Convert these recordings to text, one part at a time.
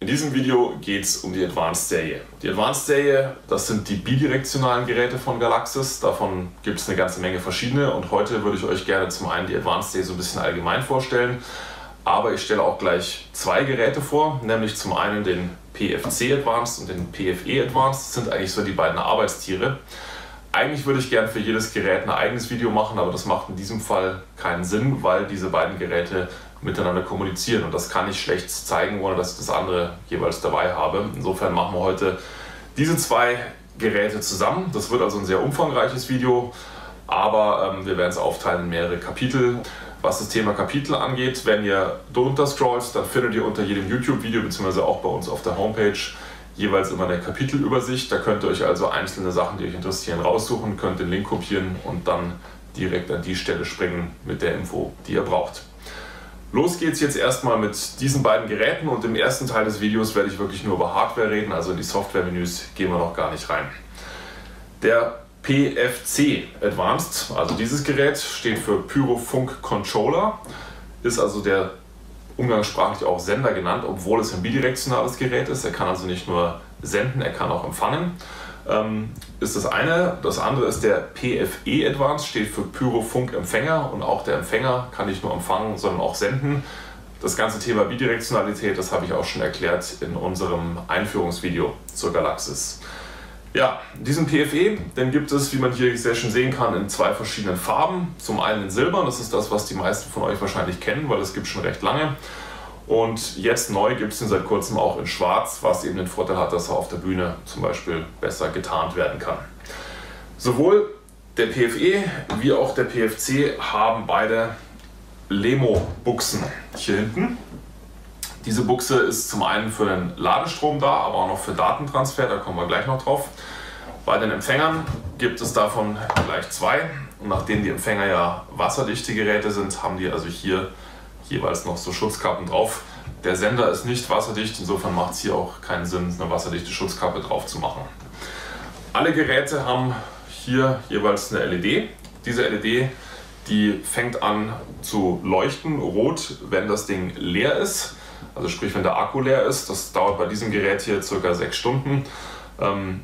In diesem Video geht es um die Advanced-Serie. Die Advanced-Serie, das sind die bidirektionalen Geräte von Galaxus. Davon gibt es eine ganze Menge verschiedene und heute würde ich euch gerne zum einen die Advanced-Serie so ein bisschen allgemein vorstellen, aber ich stelle auch gleich zwei Geräte vor, nämlich zum einen den PFC Advanced und den PFE Advanced. Das sind eigentlich so die beiden Arbeitstiere. Eigentlich würde ich gerne für jedes Gerät ein eigenes Video machen, aber das macht in diesem Fall keinen Sinn, weil diese beiden Geräte miteinander kommunizieren und das kann ich schlecht zeigen, ohne dass ich das andere jeweils dabei habe. Insofern machen wir heute diese zwei Geräte zusammen. Das wird also ein sehr umfangreiches Video, aber wir werden es aufteilen in mehrere Kapitel. Was das Thema Kapitel angeht, wenn ihr drunter scrollt, dann findet ihr unter jedem YouTube-Video bzw. auch bei uns auf der Homepage jeweils immer eine Kapitelübersicht. Da könnt ihr euch also einzelne Sachen, die euch interessieren, raussuchen, könnt den Link kopieren und dann direkt an die Stelle springen mit der Info, die ihr braucht. Los geht's jetzt erstmal mit diesen beiden Geräten und im ersten Teil des Videos werde ich wirklich nur über Hardware reden, also in die Software-Menüs gehen wir noch gar nicht rein. Der PFC Advanced, also dieses Gerät, steht für Pyro Funk Controller, ist also der umgangssprachlich auch Sender genannt, obwohl es ein bidirektionales Gerät ist. Er kann also nicht nur senden, er kann auch empfangen. Ist das eine. Das andere ist der PFE Advanced, steht für Pyro Funk Empfänger und auch der Empfänger kann nicht nur empfangen, sondern auch senden. Das ganze Thema Bidirektionalität, das habe ich auch schon erklärt in unserem Einführungsvideo zur Galaxus. Ja, diesen PFE, den gibt es, wie man hier sehr schön sehen kann, in zwei verschiedenen Farben. Zum einen in Silber, das ist das, was die meisten von euch wahrscheinlich kennen, weil es gibt schon recht lange. Und jetzt neu gibt es ihn seit kurzem auch in Schwarz, was eben den Vorteil hat, dass er auf der Bühne zum Beispiel besser getarnt werden kann. Sowohl der PFE wie auch der PFC haben beide LEMO-Buchsen hier hinten. Diese Buchse ist zum einen für den Ladestrom da, aber auch noch für Datentransfer, da kommen wir gleich noch drauf. Bei den Empfängern gibt es davon gleich zwei. Und nachdem die Empfänger ja wasserdichte Geräte sind, haben die also hier jeweils noch so Schutzkappen drauf. Der Sender ist nicht wasserdicht, insofern macht es hier auch keinen Sinn, eine wasserdichte Schutzkappe drauf zu machen. Alle Geräte haben hier jeweils eine LED. Diese LED, die fängt an zu leuchten, rot, wenn das Ding leer ist. Also sprich, wenn der Akku leer ist. Das dauert bei diesem Gerät hier ca. 6 Stunden.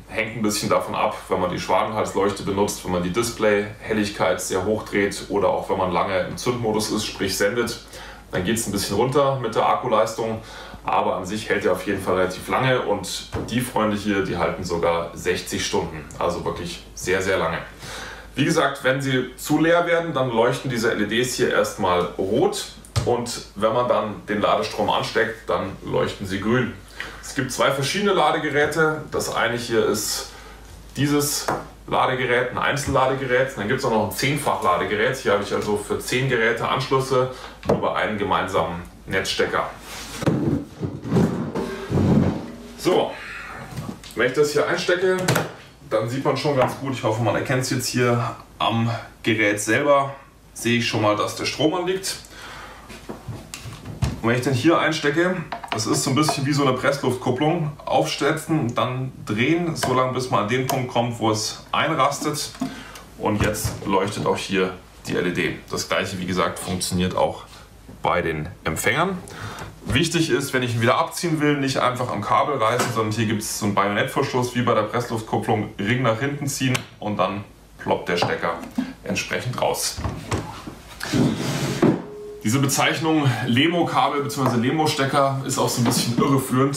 Hängt ein bisschen davon ab, wenn man die Schwadenhalsleuchte benutzt, wenn man die Display-Helligkeit sehr hoch dreht oder auch wenn man lange im Zündmodus ist, sprich sendet, dann geht es ein bisschen runter mit der Akkuleistung, aber an sich hält er auf jeden Fall relativ lange und die Freunde hier, die halten sogar 60 Stunden, also wirklich sehr, sehr lange. Wie gesagt, wenn sie zu leer werden, dann leuchten diese LEDs hier erstmal rot und wenn man dann den Ladestrom ansteckt, dann leuchten sie grün. Es gibt zwei verschiedene Ladegeräte, das eine hier ist dieses Ladegerät, ein Einzelladegerät, dann gibt es auch noch ein 10-fach-Ladegerät. Hier habe ich also für 10 Geräte Anschlüsse über einen gemeinsamen Netzstecker. So, wenn ich das hier einstecke, dann sieht man schon ganz gut, ich hoffe man erkennt es jetzt hier am Gerät selber, sehe ich schon mal, dass der Strom anliegt. Und wenn ich den hier einstecke, das ist so ein bisschen wie so eine Pressluftkupplung, aufsetzen, dann drehen, so lange bis man an den Punkt kommt, wo es einrastet. Und jetzt leuchtet auch hier die LED. Das gleiche, wie gesagt, funktioniert auch bei den Empfängern. Wichtig ist, wenn ich ihn wieder abziehen will, nicht einfach am Kabel reißen, sondern hier gibt es so einen Bajonettverschluss wie bei der Pressluftkupplung, Ring nach hinten ziehen und dann ploppt der Stecker entsprechend raus. Diese Bezeichnung LEMO-Kabel bzw. LEMO-Stecker ist auch so ein bisschen irreführend.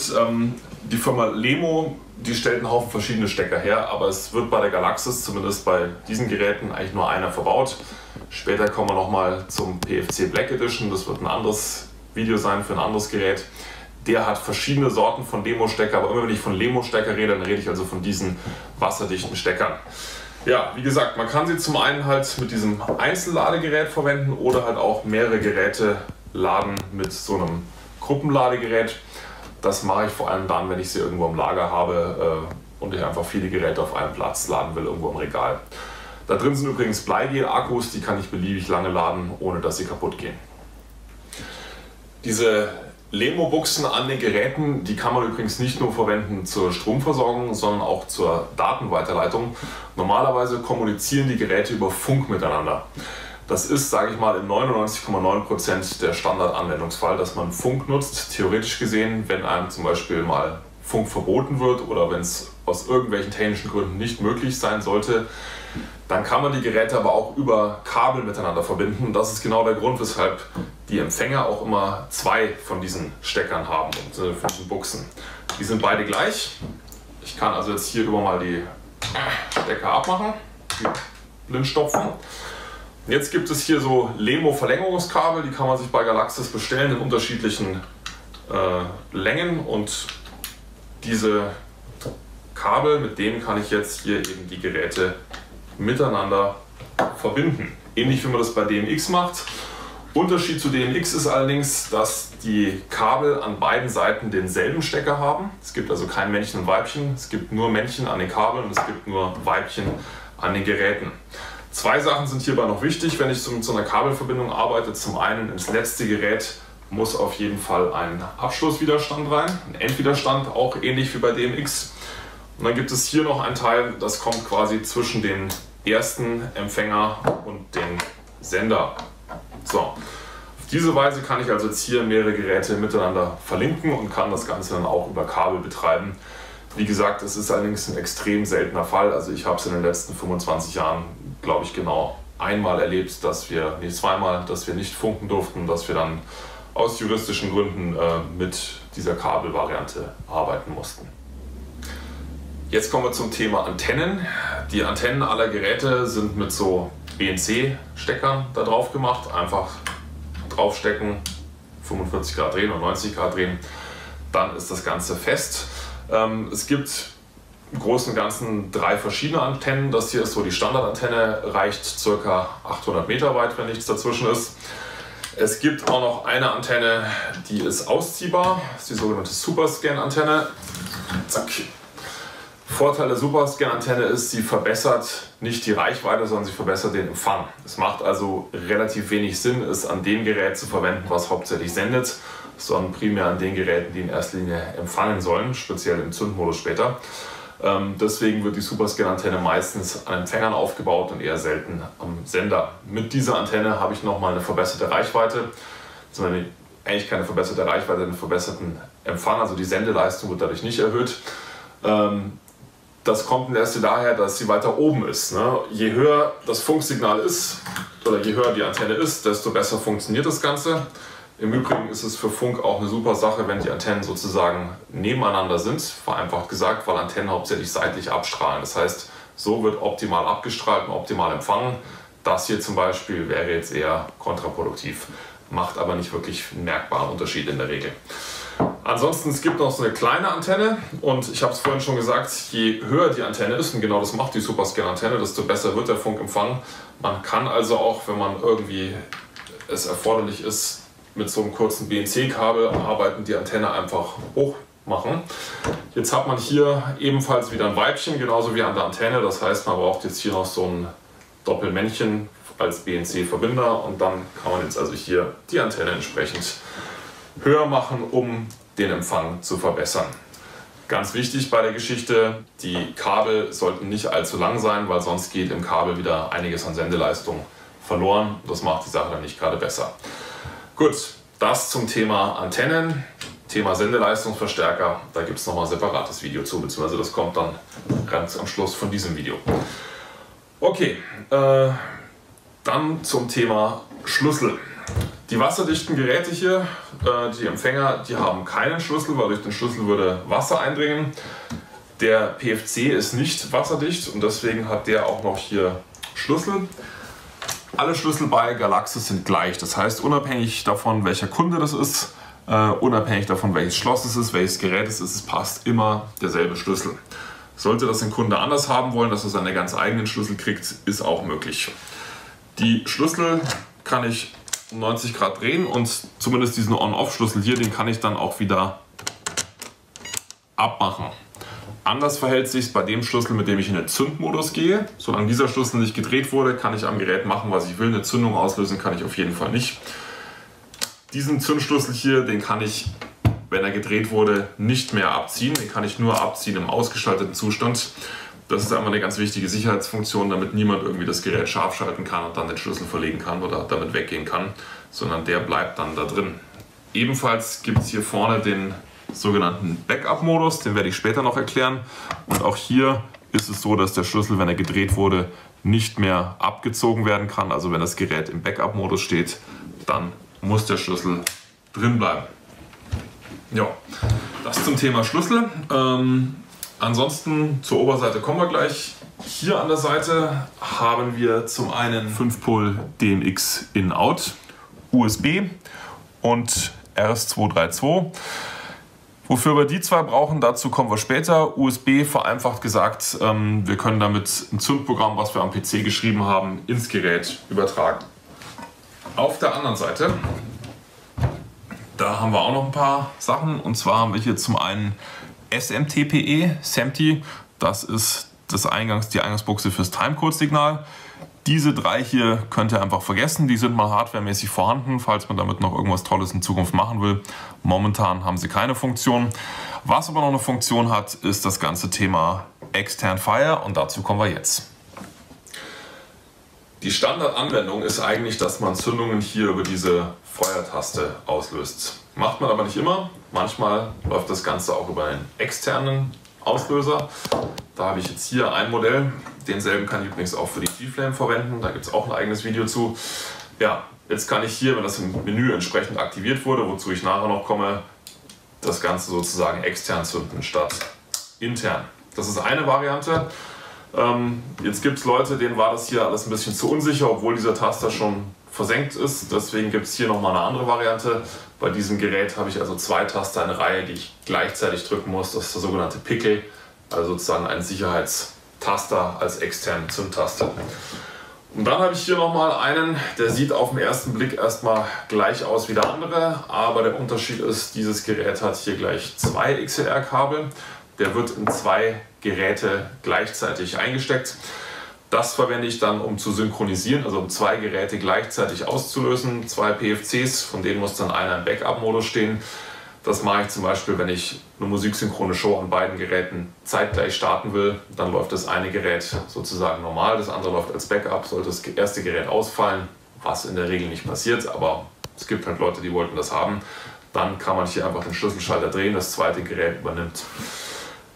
Die Firma LEMO, die stellt einen Haufen verschiedene Stecker her, aber es wird bei der Galaxus, zumindest bei diesen Geräten, eigentlich nur einer verbaut. Später kommen wir nochmal zum PFC Black Edition, das wird ein anderes Video sein für ein anderes Gerät. Der hat verschiedene Sorten von LEMO-Stecker, aber immer wenn ich von LEMO-Stecker rede, dann rede ich also von diesen wasserdichten Steckern. Ja, wie gesagt, man kann sie zum einen halt mit diesem Einzelladegerät verwenden oder halt auch mehrere Geräte laden mit so einem Gruppenladegerät. Das mache ich vor allem dann, wenn ich sie irgendwo im Lager habe und ich einfach viele Geräte auf einem Platz laden will, irgendwo im Regal. Da drin sind übrigens Bleigel-Akkus, die kann ich beliebig lange laden, ohne dass sie kaputt gehen. Diese LEMO-Buchsen an den Geräten, die kann man übrigens nicht nur verwenden zur Stromversorgung, sondern auch zur Datenweiterleitung. Normalerweise kommunizieren die Geräte über Funk miteinander. Das ist, sage ich mal, in 99,9% der Standardanwendungsfall, dass man Funk nutzt. Theoretisch gesehen, wenn einem zum Beispiel mal Funk verboten wird oder wenn es aus irgendwelchen technischen Gründen nicht möglich sein sollte, dann kann man die Geräte aber auch über Kabel miteinander verbinden. Und das ist genau der Grund, weshalb die Empfänger auch immer 2 von diesen Steckern haben und von diesen Buchsen. Die sind beide gleich. Ich kann also jetzt hier über mal die Stecker abmachen, die blind stopfen. Jetzt gibt es hier so Lemo-Verlängerungskabel, die kann man sich bei Galaxus bestellen in unterschiedlichen Längen, und diese Kabel, mit denen kann ich jetzt hier eben die Geräte miteinander verbinden. Ähnlich wie man das bei DMX macht. Unterschied zu DMX ist allerdings, dass die Kabel an beiden Seiten denselben Stecker haben. Es gibt also kein Männchen und Weibchen, es gibt nur Männchen an den Kabeln und es gibt nur Weibchen an den Geräten. 2 Sachen sind hierbei noch wichtig, wenn ich mit so einer Kabelverbindung arbeite. Zum einen, ins letzte Gerät muss auf jeden Fall ein Abschlusswiderstand rein, ein Endwiderstand, auch ähnlich wie bei DMX. Und dann gibt es hier noch ein Teil, das kommt quasi zwischen den ersten Empfänger und den Sender. So, auf diese Weise kann ich also jetzt hier mehrere Geräte miteinander verlinken und kann das Ganze dann auch über Kabel betreiben. Wie gesagt, es ist allerdings ein extrem seltener Fall. Also ich habe es in den letzten 25 Jahren, glaube ich, genau einmal erlebt, dass wir, nee, zweimal, dass wir nicht funken durften, dass wir dann aus juristischen Gründen mit dieser Kabelvariante arbeiten mussten. Jetzt kommen wir zum Thema Antennen. Die Antennen aller Geräte sind mit so BNC-Steckern da drauf gemacht. Einfach draufstecken, 45 Grad drehen oder 90 Grad drehen, dann ist das Ganze fest. Es gibt im Großen und Ganzen 3 verschiedene Antennen. Das hier ist so die Standardantenne, reicht ca. 800 Meter weit, wenn nichts dazwischen ist. Es gibt auch noch eine Antenne, die ist ausziehbar, das ist die sogenannte Superscan-Antenne. Zack. Vorteil der Superscan-Antenne ist, sie verbessert nicht die Reichweite, sondern sie verbessert den Empfang. Es macht also relativ wenig Sinn, es an dem Gerät zu verwenden, was hauptsächlich sendet, sondern primär an den Geräten, die in erster Linie empfangen sollen, speziell im Zündmodus später. Deswegen wird die Superscan-Antenne meistens an Empfängern aufgebaut und eher selten am Sender. Mit dieser Antenne habe ich nochmal eine verbesserte Reichweite, beziehungsweise eigentlich keine verbesserte Reichweite, einen verbesserten Empfang, also die Sendeleistung wird dadurch nicht erhöht. Das kommt in erster Linie daher, dass sie weiter oben ist. Je höher das Funksignal ist oder je höher die Antenne ist, desto besser funktioniert das Ganze. Im Übrigen ist es für Funk auch eine super Sache, wenn die Antennen sozusagen nebeneinander sind, vereinfacht gesagt, weil Antennen hauptsächlich seitlich abstrahlen. Das heißt, so wird optimal abgestrahlt und optimal empfangen. Das hier zum Beispiel wäre jetzt eher kontraproduktiv, macht aber nicht wirklich einen merkbaren Unterschied in der Regel. Ansonsten, es gibt noch so eine kleine Antenne und ich habe es vorhin schon gesagt, je höher die Antenne ist, und genau das macht die Superscan-Antenne, desto besser wird der Funkempfang. Man kann also auch, wenn man irgendwie es erforderlich ist, mit so einem kurzen BNC-Kabel arbeiten, die Antenne einfach hoch machen. Jetzt hat man hier ebenfalls wieder ein Weibchen, genauso wie an der Antenne. Das heißt, man braucht jetzt hier noch so ein Doppelmännchen als BNC-Verbinder und dann kann man jetzt also hier die Antenne entsprechend höher machen, um den Empfang zu verbessern. Ganz wichtig bei der Geschichte, die Kabel sollten nicht allzu lang sein, weil sonst geht im Kabel wieder einiges an Sendeleistung verloren. Das macht die Sache dann nicht gerade besser. Gut, das zum Thema Antennen, Thema Sendeleistungsverstärker, da gibt es nochmal ein separates Video zu, beziehungsweise das kommt dann ganz am Schluss von diesem Video. Okay, dann zum Thema Schlüssel. Die wasserdichten Geräte hier, die Empfänger, die haben keinen Schlüssel, weil durch den Schlüssel würde Wasser eindringen. Der PFC ist nicht wasserdicht und deswegen hat der auch noch hier Schlüssel. Alle Schlüssel bei Galaxus sind gleich, das heißt unabhängig davon, welcher Kunde das ist, unabhängig davon, welches Schloss es ist, welches Gerät es ist, es passt immer derselbe Schlüssel. Sollte das ein Kunde anders haben wollen, dass er seine ganz eigenen Schlüssel kriegt, ist auch möglich. Die Schlüssel kann ich um 90 Grad drehen und zumindest diesen On-Off-Schlüssel hier, den kann ich dann auch wieder abmachen. Anders verhält sich es bei dem Schlüssel, mit dem ich in den Zündmodus gehe. Solange dieser Schlüssel nicht gedreht wurde, kann ich am Gerät machen, was ich will. Eine Zündung auslösen kann ich auf jeden Fall nicht. Diesen Zündschlüssel hier, den kann ich, wenn er gedreht wurde, nicht mehr abziehen. Den kann ich nur abziehen im ausgeschalteten Zustand. Das ist einmal eine ganz wichtige Sicherheitsfunktion, damit niemand irgendwie das Gerät scharf schalten kann und dann den Schlüssel verlegen kann oder damit weggehen kann, sondern der bleibt dann da drin. Ebenfalls gibt es hier vorne den sogenannten Backup-Modus, den werde ich später noch erklären. Und auch hier ist es so, dass der Schlüssel, wenn er gedreht wurde, nicht mehr abgezogen werden kann. Also wenn das Gerät im Backup-Modus steht, dann muss der Schlüssel drin bleiben. Ja, das zum Thema Schlüssel. Ansonsten zur Oberseite kommen wir gleich. Hier an der Seite haben wir zum einen 5-Pol DMX In-Out, USB und RS232. Wofür wir die zwei brauchen, dazu kommen wir später. USB, vereinfacht gesagt, wir können damit ein Zündprogramm, was wir am PC geschrieben haben, ins Gerät übertragen. Auf der anderen Seite, da haben wir auch noch ein paar Sachen. Und zwar haben wir hier zum einen SMTPE, SMT, das ist die Eingangsbuchse fürs Timecode-Signal. Diese drei hier könnt ihr einfach vergessen, die sind mal hardwaremäßig vorhanden, falls man damit noch irgendwas Tolles in Zukunft machen will. Momentan haben sie keine Funktion. Was aber noch eine Funktion hat, ist das ganze Thema Extern Fire und dazu kommen wir jetzt. Die Standardanwendung ist eigentlich, dass man Zündungen hier über diese Feuertaste auslöst. Macht man aber nicht immer. Manchmal läuft das Ganze auch über einen externen Auslöser. Da habe ich jetzt hier ein Modell. Denselben kann ich übrigens auch für die G-Flame verwenden. Da gibt es auch ein eigenes Video zu. Ja, jetzt kann ich hier, wenn das im Menü entsprechend aktiviert wurde, wozu ich nachher noch komme, das Ganze sozusagen extern zünden statt intern. Das ist eine Variante. Jetzt gibt es Leute, denen war das hier alles ein bisschen zu unsicher, obwohl dieser Taster schon versenkt ist. Deswegen gibt es hier nochmal eine andere Variante. Bei diesem Gerät habe ich also zwei Taster in Reihe, die ich gleichzeitig drücken muss. Das ist der sogenannte Pickel, also sozusagen ein Sicherheitstaster als externe Zündtaste. Und dann habe ich hier nochmal einen, der sieht auf den ersten Blick erstmal gleich aus wie der andere, aber der Unterschied ist, dieses Gerät hat hier gleich zwei XLR-Kabel. Der wird in zwei Geräte gleichzeitig eingesteckt. Das verwende ich dann, um zu synchronisieren, also um zwei Geräte gleichzeitig auszulösen. Zwei PFCs, von denen muss dann einer im Backup-Modus stehen. Das mache ich zum Beispiel, wenn ich eine musiksynchrone Show an beiden Geräten zeitgleich starten will. Dann läuft das eine Gerät sozusagen normal, das andere läuft als Backup. Sollte das erste Gerät ausfallen, was in der Regel nicht passiert, aber es gibt halt Leute, die wollten das haben, dann kann man hier einfach den Schlüsselschalter drehen, das zweite Gerät übernimmt.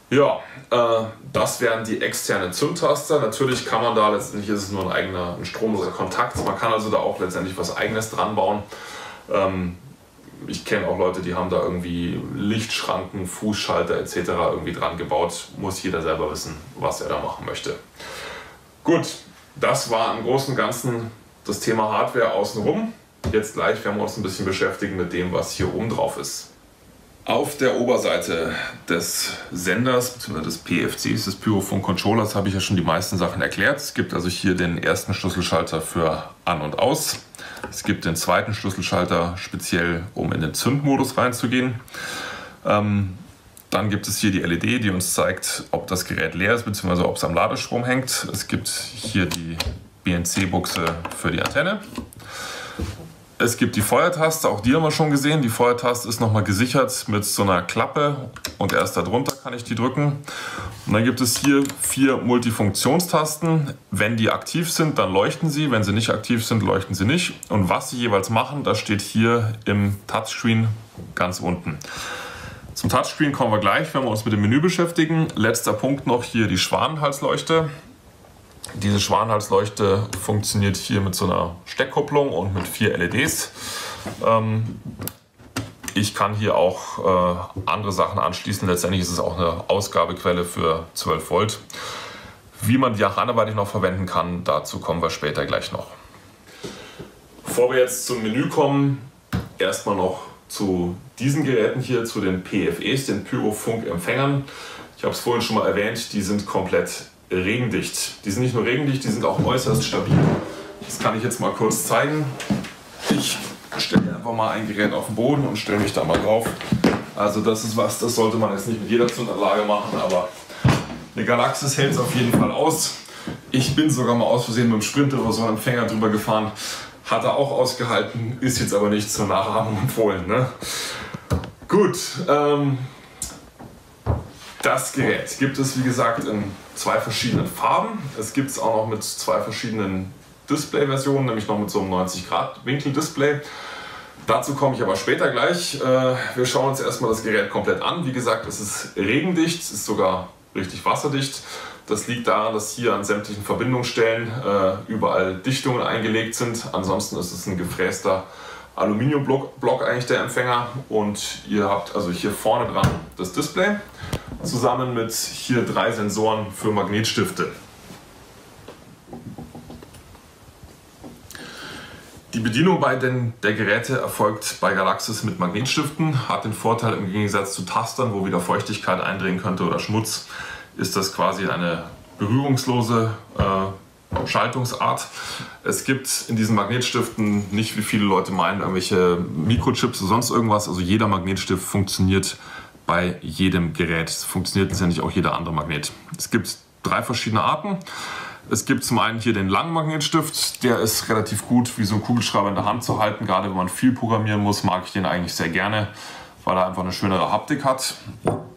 Ja, das wären die externen Zündtaster. Natürlich kann man da, letztendlich ist es nur ein stromloser Kontakt. Man kann also da auch letztendlich was Eigenes dran bauen. Ich kenne auch Leute, die haben da irgendwie Lichtschranken, Fußschalter etc. irgendwie dran gebaut. Muss jeder selber wissen, was er da machen möchte. Gut, das war im Großen und Ganzen das Thema Hardware außenrum. Jetzt gleich werden wir uns ein bisschen beschäftigen mit dem, was hier oben drauf ist. Auf der Oberseite des Senders bzw. des PFCs, des Pyrophone Controllers, habe ich ja schon die meisten Sachen erklärt. Es gibt also hier den ersten Schlüsselschalter für An und Aus. Es gibt den zweiten Schlüsselschalter speziell, um in den Zündmodus reinzugehen. Dann gibt es hier die LED, die uns zeigt, ob das Gerät leer ist bzw. ob es am Ladestrom hängt. Es gibt hier die BNC-Buchse für die Antenne. Es gibt die Feuertaste, auch die haben wir schon gesehen. Die Feuertaste ist nochmal gesichert mit so einer Klappe und erst darunter kann ich die drücken. Und dann gibt es hier 4 Multifunktionstasten. Wenn die aktiv sind, dann leuchten sie. Wenn sie nicht aktiv sind, leuchten sie nicht. Und was sie jeweils machen, das steht hier im Touchscreen ganz unten. Zum Touchscreen kommen wir gleich, wenn wir uns mit dem Menü beschäftigen. Letzter Punkt noch hier die Schwanenhalsleuchte. Diese Schwanenhalsleuchte funktioniert hier mit so einer Steckkupplung und mit 4 LEDs. Ich kann hier auch andere Sachen anschließen. Letztendlich ist es auch eine Ausgabequelle für 12 Volt. Wie man die auch anderweitig noch verwenden kann, dazu kommen wir später gleich noch. Bevor wir jetzt zum Menü kommen, erstmal noch zu diesen Geräten hier, zu den PFEs, den Pyrofunk-Empfängern. Ich habe es vorhin schon mal erwähnt, die sind komplett regendicht. Die sind nicht nur regendicht, die sind auch äußerst stabil. Das kann ich jetzt mal kurz zeigen. Ich stelle einfach mal ein Gerät auf den Boden und stelle mich da mal drauf. Also das ist was, das sollte man jetzt nicht mit jeder Zündanlage machen, aber eine Galaxis hält es auf jeden Fall aus. Ich bin sogar mal aus Versehen mit dem Sprinter über so einen Empfänger drüber gefahren. Hat er auch ausgehalten, ist jetzt aber nicht zur Nachahmung empfohlen. Ne? Gut, Das Gerät gibt es, wie gesagt, in 2 verschiedenen Farben. Es gibt es auch noch mit 2 verschiedenen Display-Versionen, nämlich noch mit so einem 90-Grad-Winkel-Display. Dazu komme ich aber später gleich. Wir schauen uns erstmal das Gerät komplett an. Wie gesagt, es ist regendicht, es ist sogar richtig wasserdicht. Das liegt daran, dass hier an sämtlichen Verbindungsstellen überall Dichtungen eingelegt sind. Ansonsten ist es ein gefräster Aluminiumblock eigentlich der Empfänger. Und ihr habt also hier vorne dran das Display zusammen mit hier 3 Sensoren für Magnetstifte. Die Bedienung der Geräte erfolgt bei Galaxus mit Magnetstiften, hat den Vorteil im Gegensatz zu Tastern, wo wieder Feuchtigkeit eindringen könnte oder Schmutz, ist das quasi eine berührungslose Schaltungsart. Es gibt in diesen Magnetstiften nicht, wie viele Leute meinen, irgendwelche Mikrochips oder sonst irgendwas. Also jeder Magnetstift funktioniert bei jedem Gerät. Es funktioniert letztendlich auch jeder andere Magnet. Es gibt 3 verschiedene Arten. Es gibt zum einen hier den langen Magnetstift, der ist relativ gut wie so ein Kugelschreiber in der Hand zu halten. Gerade wenn man viel programmieren muss, mag ich den eigentlich sehr gerne, weil er einfach eine schönere Haptik hat.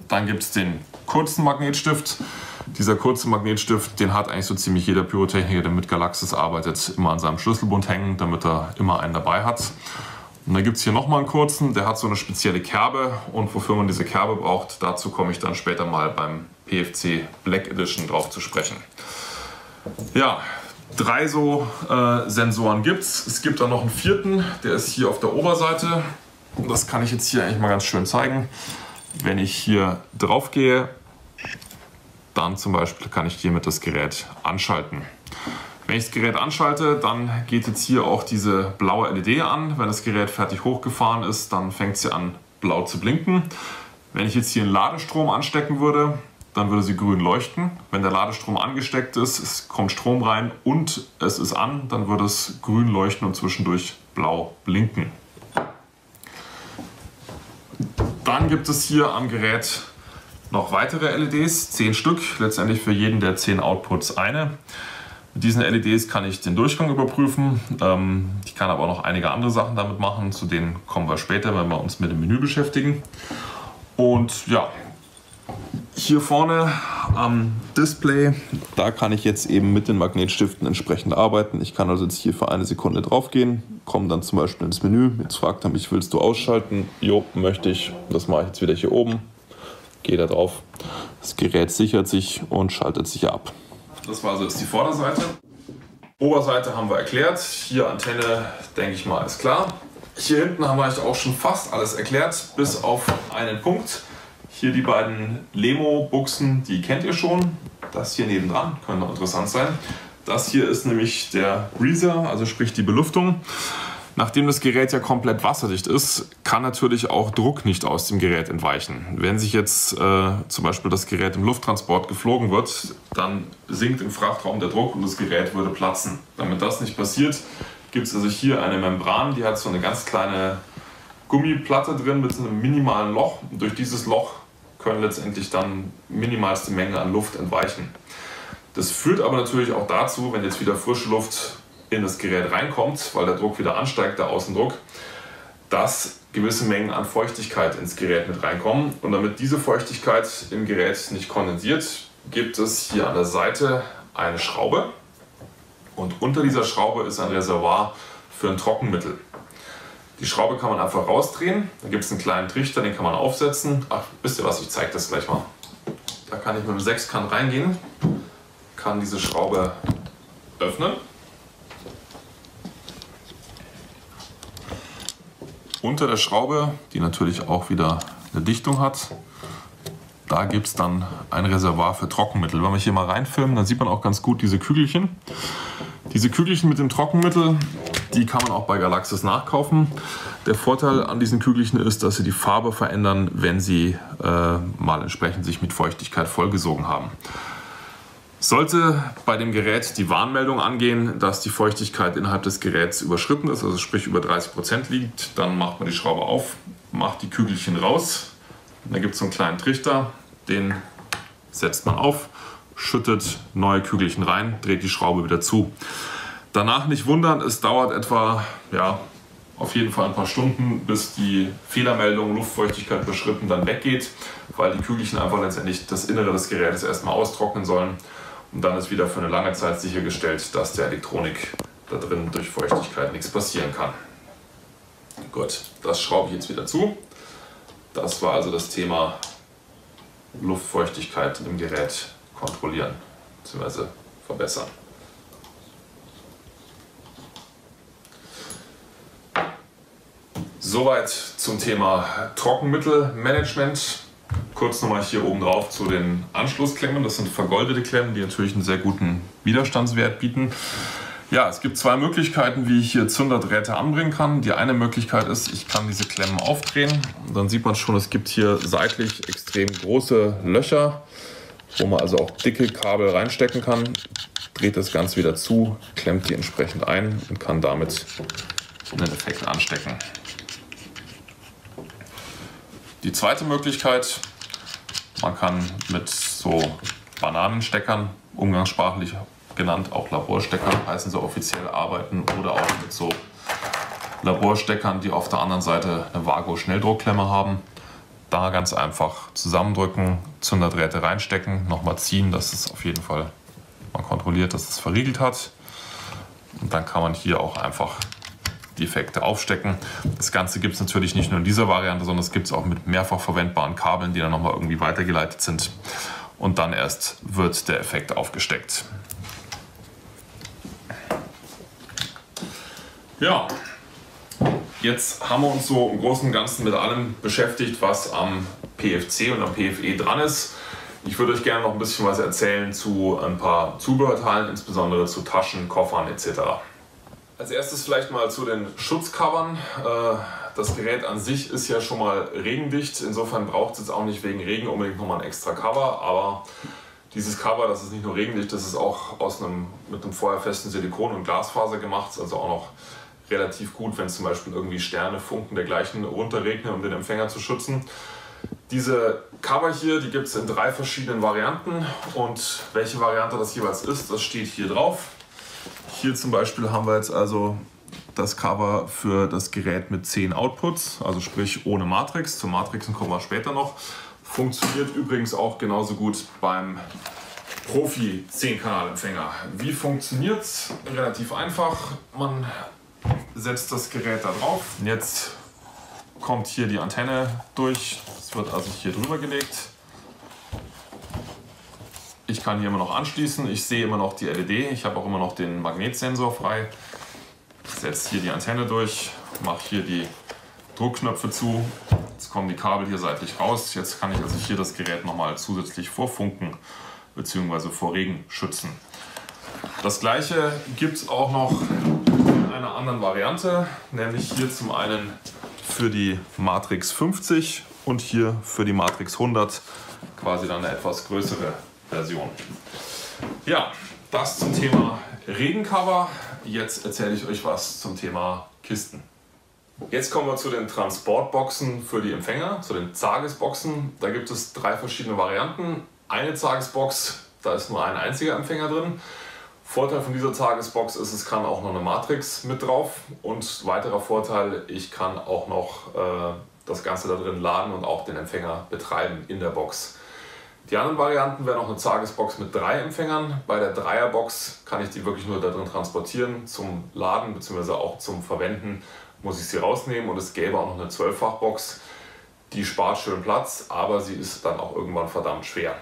Dann gibt es den kurzen Magnetstift. Dieser kurze Magnetstift, den hat eigentlich so ziemlich jeder Pyrotechniker, der mit Galaxus arbeitet, immer an seinem Schlüsselbund hängen, damit er immer einen dabei hat. Und dann gibt es hier nochmal einen kurzen, der hat so eine spezielle Kerbe, und wofür man diese Kerbe braucht, dazu komme ich dann später mal beim PFC Black Edition drauf zu sprechen. Ja, 3 so Sensoren gibt es. Es gibt dann noch einen 4., der ist hier auf der Oberseite. Das kann ich jetzt hier eigentlich mal ganz schön zeigen. Wenn ich hier drauf gehe, dann zum Beispiel kann ich hiermit das Gerät anschalten. Wenn ich das Gerät anschalte, dann geht jetzt hier auch diese blaue LED an. Wenn das Gerät fertig hochgefahren ist, dann fängt sie an blau zu blinken. Wenn ich jetzt hier einen Ladestrom anstecken würde, dann würde sie grün leuchten. Wenn der Ladestrom angesteckt ist, es kommt Strom rein und es ist an, dann würde es grün leuchten und zwischendurch blau blinken. Dann gibt es hier am Gerät noch weitere LEDs, 10 Stück, letztendlich für jeden der 10 Outputs eine. Mit diesen LEDs kann ich den Durchgang überprüfen. Ich kann aber auch noch einige andere Sachen damit machen, zu denen kommen wir später, wenn wir uns mit dem Menü beschäftigen. Und ja, hier vorne am Display, da kann ich jetzt eben mit den Magnetstiften entsprechend arbeiten. Ich kann also jetzt hier für 1 Sekunde drauf gehen, komme dann zum Beispiel ins Menü. Jetzt fragt er mich, willst du ausschalten? Jo, möchte ich. Das mache ich jetzt wieder hier oben. Gehe da drauf. Das Gerät sichert sich und schaltet sich ab. Das war also jetzt die Vorderseite. Oberseite haben wir erklärt. Hier Antenne, denke ich mal, ist klar. Hier hinten haben wir euch auch schon fast alles erklärt, bis auf einen Punkt. Hier die beiden Lemo-Buchsen, die kennt ihr schon. Das hier nebendran, könnte noch interessant sein. Das hier ist nämlich der Breather, also sprich die Belüftung. Nachdem das Gerät ja komplett wasserdicht ist, kann natürlich auch Druck nicht aus dem Gerät entweichen. Wenn sich jetzt zum Beispiel das Gerät im Lufttransport geflogen wird, dann sinkt im Frachtraum der Druck und das Gerät würde platzen. Damit das nicht passiert, gibt es also hier eine Membran, die hat so eine ganz kleine Gummiplatte drin mit einem minimalen Loch. Und durch dieses Loch können letztendlich dann minimalste Menge an Luft entweichen. Das führt aber natürlich auch dazu, wenn jetzt wieder frische Luft in das Gerät reinkommt, weil der Druck wieder ansteigt, der Außendruck, dass gewisse Mengen an Feuchtigkeit ins Gerät mit reinkommen. Und damit diese Feuchtigkeit im Gerät nicht kondensiert, gibt es hier an der Seite eine Schraube. Und unter dieser Schraube ist ein Reservoir für ein Trockenmittel. Die Schraube kann man einfach rausdrehen, da gibt es einen kleinen Trichter, den kann man aufsetzen. Ach, wisst ihr was, ich zeige das gleich mal. Da kann ich mit dem Sechskant reingehen, kann diese Schraube öffnen. Unter der Schraube, die natürlich auch wieder eine Dichtung hat, da gibt es dann ein Reservoir für Trockenmittel. Wenn wir hier mal reinfilmen, dann sieht man auch ganz gut diese Kügelchen. Diese Kügelchen mit dem Trockenmittel, die kann man auch bei Galaxus nachkaufen. Der Vorteil an diesen Kügelchen ist, dass sie die Farbe verändern, wenn sie mal entsprechend sich mit Feuchtigkeit vollgesogen haben. Sollte bei dem Gerät die Warnmeldung angehen, dass die Feuchtigkeit innerhalb des Geräts überschritten ist, also sprich über 30% liegt, dann macht man die Schraube auf, macht die Kügelchen raus. Da gibt es so einen kleinen Trichter, den setzt man auf, schüttet neue Kügelchen rein, dreht die Schraube wieder zu. Danach nicht wundern, es dauert etwa auf jeden Fall ein paar Stunden, bis die Fehlermeldung Luftfeuchtigkeit überschritten dann weggeht, weil die Kügelchen einfach letztendlich das Innere des Gerätes erstmal austrocknen sollen. Und dann ist wieder für eine lange Zeit sichergestellt, dass der Elektronik da drin durch Feuchtigkeit nichts passieren kann. Gut, das schraube ich jetzt wieder zu. Das war also das Thema Luftfeuchtigkeit im Gerät kontrollieren bzw. verbessern. Soweit zum Thema Trockenmittelmanagement. Kurz nochmal hier oben drauf zu den Anschlussklemmen. Das sind vergoldete Klemmen, die natürlich einen sehr guten Widerstandswert bieten. Ja, es gibt zwei Möglichkeiten, wie ich hier Zünderdrähte anbringen kann. Die eine Möglichkeit ist, ich kann diese Klemmen aufdrehen. Dann sieht man schon, es gibt hier seitlich extrem große Löcher, wo man also auch dicke Kabel reinstecken kann. Dreht das Ganze wieder zu, klemmt die entsprechend ein und kann damit einen Effekt anstecken. Die zweite Möglichkeit, man kann mit so Bananensteckern, umgangssprachlich genannt auch Laborstecker, heißen sie offiziell, arbeiten oder auch mit so Laborsteckern, die auf der anderen Seite eine Vago-Schnelldruckklemme haben. Da ganz einfach zusammendrücken, Zünderdrähte reinstecken, nochmal ziehen, dass es auf jeden Fall man kontrolliert, dass es verriegelt hat. Und dann kann man hier auch einfach die Effekte aufstecken. Das Ganze gibt es natürlich nicht nur in dieser Variante, sondern es gibt es auch mit mehrfach verwendbaren Kabeln, die dann nochmal irgendwie weitergeleitet sind. Und dann erst wird der Effekt aufgesteckt. Ja, jetzt haben wir uns so im Großen und Ganzen mit allem beschäftigt, was am PFC und am PFE dran ist. Ich würde euch gerne noch ein bisschen was erzählen zu ein paar Zubehörteilen, insbesondere zu Taschen, Koffern etc. Als erstes vielleicht mal zu den Schutzcovern. Das Gerät an sich ist ja schon mal regendicht, insofern braucht es jetzt auch nicht wegen Regen unbedingt nochmal ein extra Cover, aber dieses Cover, das ist nicht nur regendicht, das ist auch mit einem feuerfesten Silikon und Glasfaser gemacht, also auch noch relativ gut, wenn es zum Beispiel irgendwie Sterne, Funken dergleichen runterregnen, um den Empfänger zu schützen. Diese Cover hier, die gibt es in 3 verschiedenen Varianten und welche Variante das jeweils ist, das steht hier drauf. Hier zum Beispiel haben wir jetzt also das Cover für das Gerät mit 10 Outputs, also sprich ohne Matrix. Zu Matrixen kommen wir später noch. Funktioniert übrigens auch genauso gut beim Profi 10-Kanal-Empfänger. Wie funktioniert es? Relativ einfach. Man setzt das Gerät da drauf. Jetzt kommt hier die Antenne durch. Es wird also hier drüber gelegt. Ich kann hier immer noch anschließen. Ich sehe immer noch die LED. Ich habe auch immer noch den Magnetsensor frei. Ich setze hier die Antenne durch, mache hier die Druckknöpfe zu. Jetzt kommen die Kabel hier seitlich raus. Jetzt kann ich also hier das Gerät nochmal zusätzlich vor Funken bzw. vor Regen schützen. Das gleiche gibt es auch noch in einer anderen Variante, nämlich hier zum einen für die Matrix 50 und hier für die Matrix 100, quasi dann eine etwas größere Version. Ja, das zum Thema Regencover. Jetzt erzähle ich euch was zum Thema Kisten. Jetzt kommen wir zu den Transportboxen für die Empfänger, zu den Zagesboxen. Da gibt es 3 verschiedene Varianten. Eine Zagesbox, da ist nur ein einziger Empfänger drin. Vorteil von dieser Zagesbox ist, es kann auch noch eine Matrix mit drauf. Und weiterer Vorteil, ich kann auch noch das Ganze da drin laden und auch den Empfänger betreiben in der Box. Die anderen Varianten wären auch eine Zagesbox mit 3 Empfängern. Bei der Dreierbox kann ich die wirklich nur da drin transportieren. Zum Laden bzw. auch zum Verwenden muss ich sie rausnehmen. Und es gäbe auch noch eine 12-fach-Box. Die spart schön Platz, aber sie ist dann auch irgendwann verdammt schwer.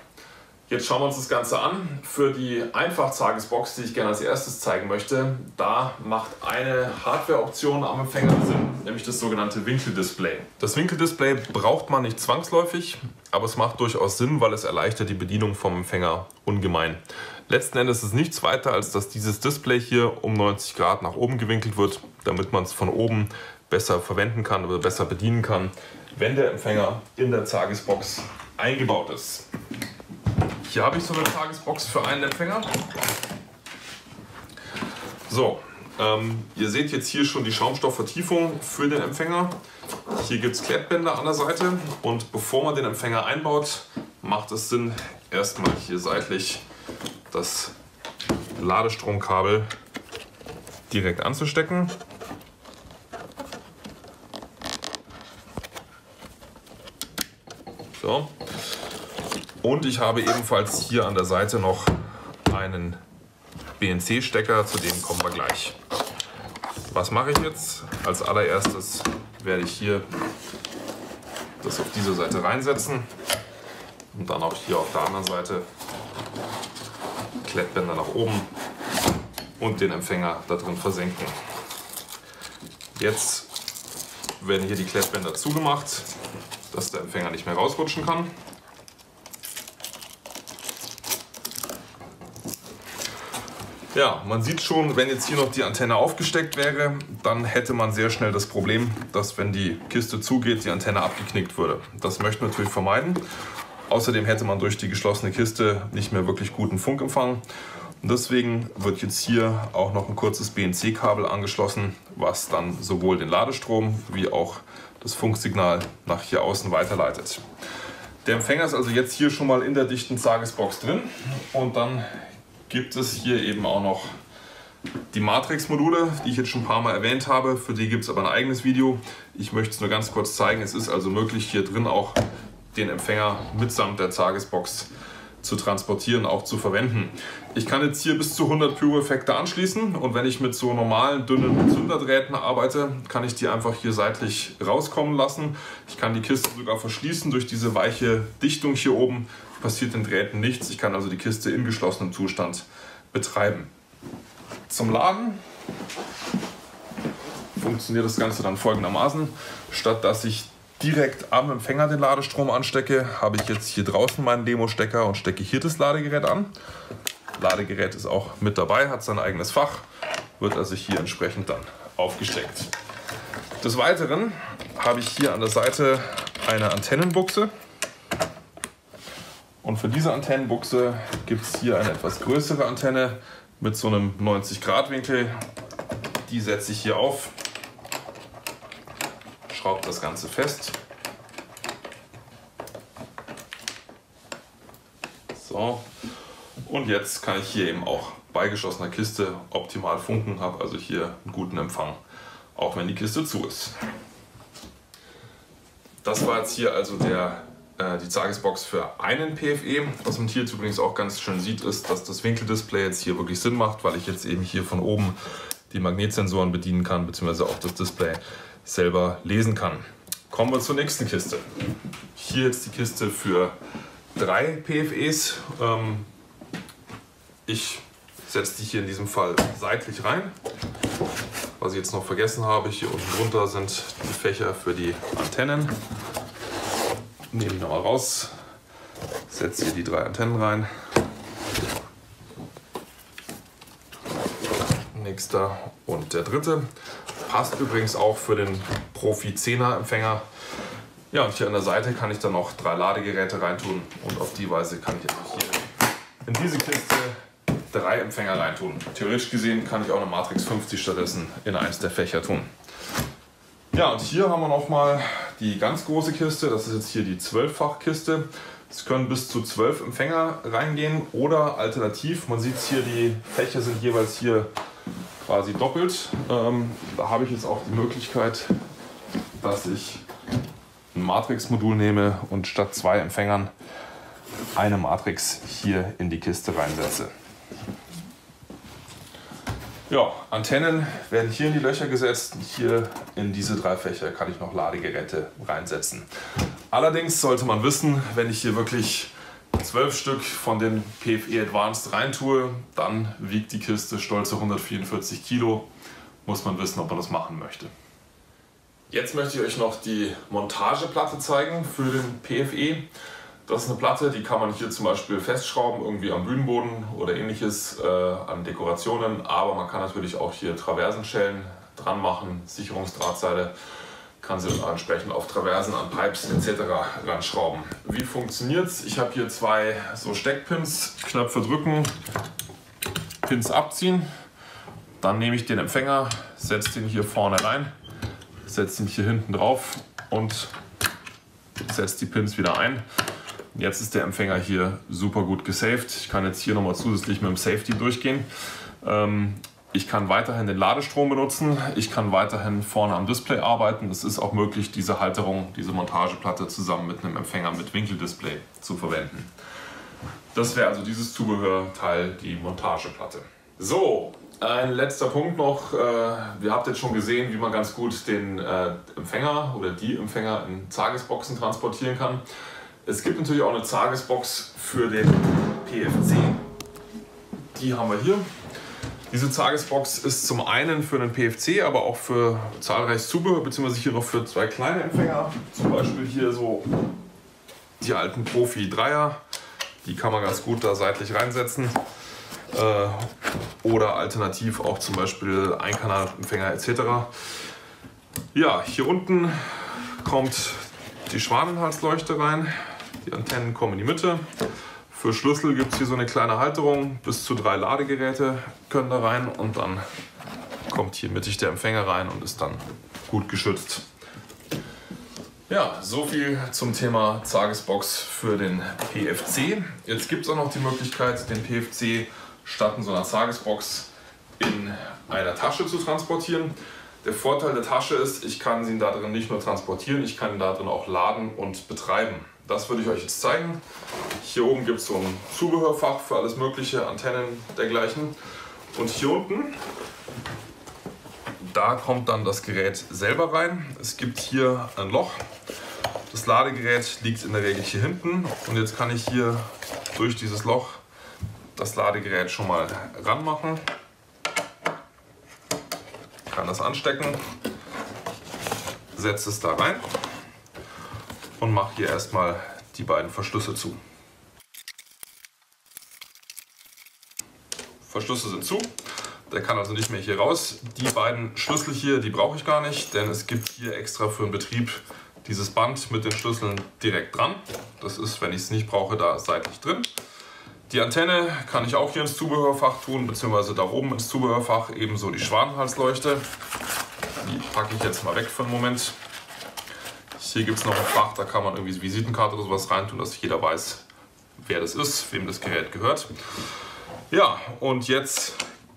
Jetzt schauen wir uns das Ganze an. Für die Einfach-Zagesbox, die ich gerne als erstes zeigen möchte, da macht eine Hardware-Option am Empfänger Sinn, nämlich das sogenannte Winkeldisplay. Das Winkeldisplay braucht man nicht zwangsläufig, aber es macht durchaus Sinn, weil es erleichtert die Bedienung vom Empfänger ungemein. Letzten Endes ist es nichts weiter, als dass dieses Display hier um 90 Grad nach oben gewinkelt wird, damit man es von oben besser verwenden kann oder besser bedienen kann, wenn der Empfänger in der Zagesbox eingebaut ist. Hier habe ich so eine Tagesbox für einen Empfänger. So, ihr seht jetzt hier schon die Schaumstoffvertiefung für den Empfänger. Hier gibt es Klettbänder an der Seite und bevor man den Empfänger einbaut, macht es Sinn, erstmal hier seitlich das Ladestromkabel direkt anzustecken. So. Und ich habe ebenfalls hier an der Seite noch einen BNC-Stecker, zu dem kommen wir gleich. Was mache ich jetzt? Als allererstes werde ich hier das auf diese Seite reinsetzen und dann auch hier auf der anderen Seite Klettbänder nach oben und den Empfänger da drin versenken. Jetzt werden hier die Klettbänder zugemacht, dass der Empfänger nicht mehr rausrutschen kann. Ja, man sieht schon, wenn jetzt hier noch die Antenne aufgesteckt wäre, dann hätte man sehr schnell das Problem, dass wenn die Kiste zugeht, die Antenne abgeknickt würde. Das möchte man natürlich vermeiden. Außerdem hätte man durch die geschlossene Kiste nicht mehr wirklich guten Funkempfang. Und deswegen wird jetzt hier auch noch ein kurzes BNC-Kabel angeschlossen, was dann sowohl den Ladestrom wie auch das Funksignal nach hier außen weiterleitet. Der Empfänger ist also jetzt hier schon mal in der dichten Zagisbox drin und dann gibt es hier eben auch noch die Matrix-Module, die ich jetzt schon ein paar Mal erwähnt habe. Für die gibt es aber ein eigenes Video. Ich möchte es nur ganz kurz zeigen. Es ist also möglich, hier drin auch den Empfänger mitsamt der Zagisbox zu transportieren, auch zu verwenden. Ich kann jetzt hier bis zu 100 Pyro-Effekte anschließen und wenn ich mit so normalen, dünnen Zünderdrähten arbeite, kann ich die einfach hier seitlich rauskommen lassen. Ich kann die Kiste sogar verschließen durch diese weiche Dichtung hier oben. Passiert den Drähten nichts. Ich kann also die Kiste in geschlossenem Zustand betreiben. Zum Laden funktioniert das Ganze dann folgendermaßen. Statt dass ich direkt am Empfänger den Ladestrom anstecke, habe ich jetzt hier draußen meinen Demo-Stecker und stecke hier das Ladegerät an. Ladegerät ist auch mit dabei, hat sein eigenes Fach, wird also hier entsprechend dann aufgesteckt. Des Weiteren habe ich hier an der Seite eine Antennenbuchse. Und für diese Antennenbuchse gibt es hier eine etwas größere Antenne mit so einem 90-Grad-Winkel. Die setze ich hier auf, schraube das Ganze fest. So. Und jetzt kann ich hier eben auch bei geschlossener Kiste optimal funken, habe also hier einen guten Empfang, auch wenn die Kiste zu ist. Das war jetzt hier also die Zagisbox für einen PFE. Was man hier jetzt übrigens auch ganz schön sieht, ist, dass das Winkeldisplay jetzt hier wirklich Sinn macht, weil ich jetzt eben hier von oben die Magnetsensoren bedienen kann, beziehungsweise auch das Display selber lesen kann. Kommen wir zur nächsten Kiste. Hier jetzt die Kiste für 3 PFEs. Ich setze die hier in diesem Fall seitlich rein. Was ich jetzt noch vergessen habe, hier unten drunter sind die Fächer für die Antennen. Nehme ich nochmal raus, setze hier die 3 Antennen rein. Nächster und der dritte. Passt übrigens auch für den Profi 10er Empfänger. Ja, und hier an der Seite kann ich dann noch 3 Ladegeräte reintun und auf die Weise kann ich einfach hier in diese Kiste 3 Empfänger reintun. Theoretisch gesehen kann ich auch eine Matrix 50 stattdessen in eins der Fächer tun. Ja, und hier haben wir nochmal die ganz große Kiste. Das ist jetzt hier die 12-fach-Kiste. Es können bis zu 12 Empfänger reingehen oder alternativ, man sieht hier, die Fächer sind jeweils hier quasi doppelt. Da habe ich jetzt auch die Möglichkeit, dass ich ein Matrix-Modul nehme und statt 2 Empfängern eine Matrix hier in die Kiste reinsetze. Ja, Antennen werden hier in die Löcher gesetzt. Hier in diese 3 Fächer kann ich noch Ladegeräte reinsetzen. Allerdings sollte man wissen, wenn ich hier wirklich 12 Stück von den PFE Advanced reintue, dann wiegt die Kiste stolze 144 Kilo. Muss man wissen, ob man das machen möchte. Jetzt möchte ich euch noch die Montageplatte zeigen für den PFE. Das ist eine Platte, die kann man hier zum Beispiel festschrauben, irgendwie am Bühnenboden oder ähnliches an Dekorationen. Aber man kann natürlich auch hier Traversenschellen dran machen, Sicherungsdrahtseile, kann sie entsprechend auf Traversen, an Pipes etc. ranschrauben. Wie funktioniert es? Ich habe hier 2 so Steckpins, Knöpfe drücken, Pins abziehen. Dann nehme ich den Empfänger, setze den hier vorne rein, setze ihn hier hinten drauf und setze die Pins wieder ein. Jetzt ist der Empfänger hier super gut gesaved. Ich kann jetzt hier nochmal zusätzlich mit dem Safety durchgehen. Ich kann weiterhin den Ladestrom benutzen, ich kann weiterhin vorne am Display arbeiten. Es ist auch möglich, diese Halterung, diese Montageplatte zusammen mit einem Empfänger mit Winkeldisplay zu verwenden. Das wäre also dieses Zubehörteil, die Montageplatte. So, ein letzter Punkt noch. Ihr habt jetzt schon gesehen, wie man ganz gut den Empfänger oder die Empfänger in Zagesboxen transportieren kann. Es gibt natürlich auch eine Zagesbox für den PFC. Die haben wir hier. Diese Zagesbox ist zum einen für einen PFC, aber auch für zahlreiches Zubehör, beziehungsweise hier noch für zwei kleine Empfänger. Zum Beispiel hier so die alten Profi 3er. Die kann man ganz gut da seitlich reinsetzen. Oder alternativ auch zum Beispiel Einkanalempfänger etc. Ja, hier unten kommt die Schwanenhalsleuchte rein. Die Antennen kommen in die Mitte. Für Schlüssel gibt es hier so eine kleine Halterung, bis zu 3 Ladegeräte können da rein und dann kommt hier mittig der Empfänger rein und ist dann gut geschützt. Ja, so viel zum Thema Zagesbox für den PFC. Jetzt gibt es auch noch die Möglichkeit, den PFC statt in so einer Zagesbox in einer Tasche zu transportieren. Der Vorteil der Tasche ist, ich kann sie da drin nicht nur transportieren, ich kann ihn da drin auch laden und betreiben. Das würde ich euch jetzt zeigen. Hier oben gibt es so ein Zubehörfach für alles mögliche, Antennen, dergleichen. Und hier unten, da kommt dann das Gerät selber rein. Es gibt hier ein Loch. Das Ladegerät liegt in der Regel hier hinten. Und jetzt kann ich hier durch dieses Loch das Ladegerät schon mal ranmachen. Ich kann das anstecken, setze es da rein und mache hier erstmal die beiden Verschlüsse zu. Verschlüsse sind zu, der kann also nicht mehr hier raus. Die beiden Schlüssel hier, die brauche ich gar nicht, denn es gibt hier extra für den Betrieb dieses Band mit den Schlüsseln direkt dran. Das ist, wenn ich es nicht brauche, da seitlich drin. Die Antenne kann ich auch hier ins Zubehörfach tun, beziehungsweise da oben ins Zubehörfach, ebenso die Schwanenhalsleuchte. Die packe ich jetzt mal weg für einen Moment. Hier gibt es noch ein Fach, da kann man irgendwie Visitenkarte oder sowas reintun, dass jeder weiß, wer das ist, wem das Gerät gehört. Ja, und jetzt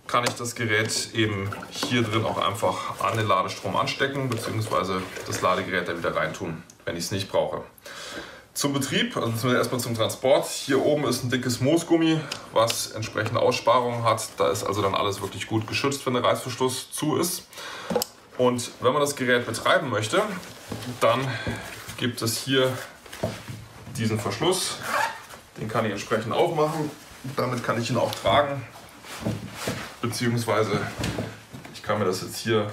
kann ich das Gerät eben hier drin auch einfach an den Ladestrom anstecken, beziehungsweise das Ladegerät da wieder reintun, wenn ich es nicht brauche. Zum Betrieb, also erstmal zum Transport. Hier oben ist ein dickes Moosgummi, was entsprechende Aussparungen hat. Da ist also dann alles wirklich gut geschützt, wenn der Reißverschluss zu ist. Und wenn man das Gerät betreiben möchte, dann gibt es hier diesen Verschluss. Den kann ich entsprechend aufmachen. Damit kann ich ihn auch tragen. Beziehungsweise ich kann mir das jetzt hier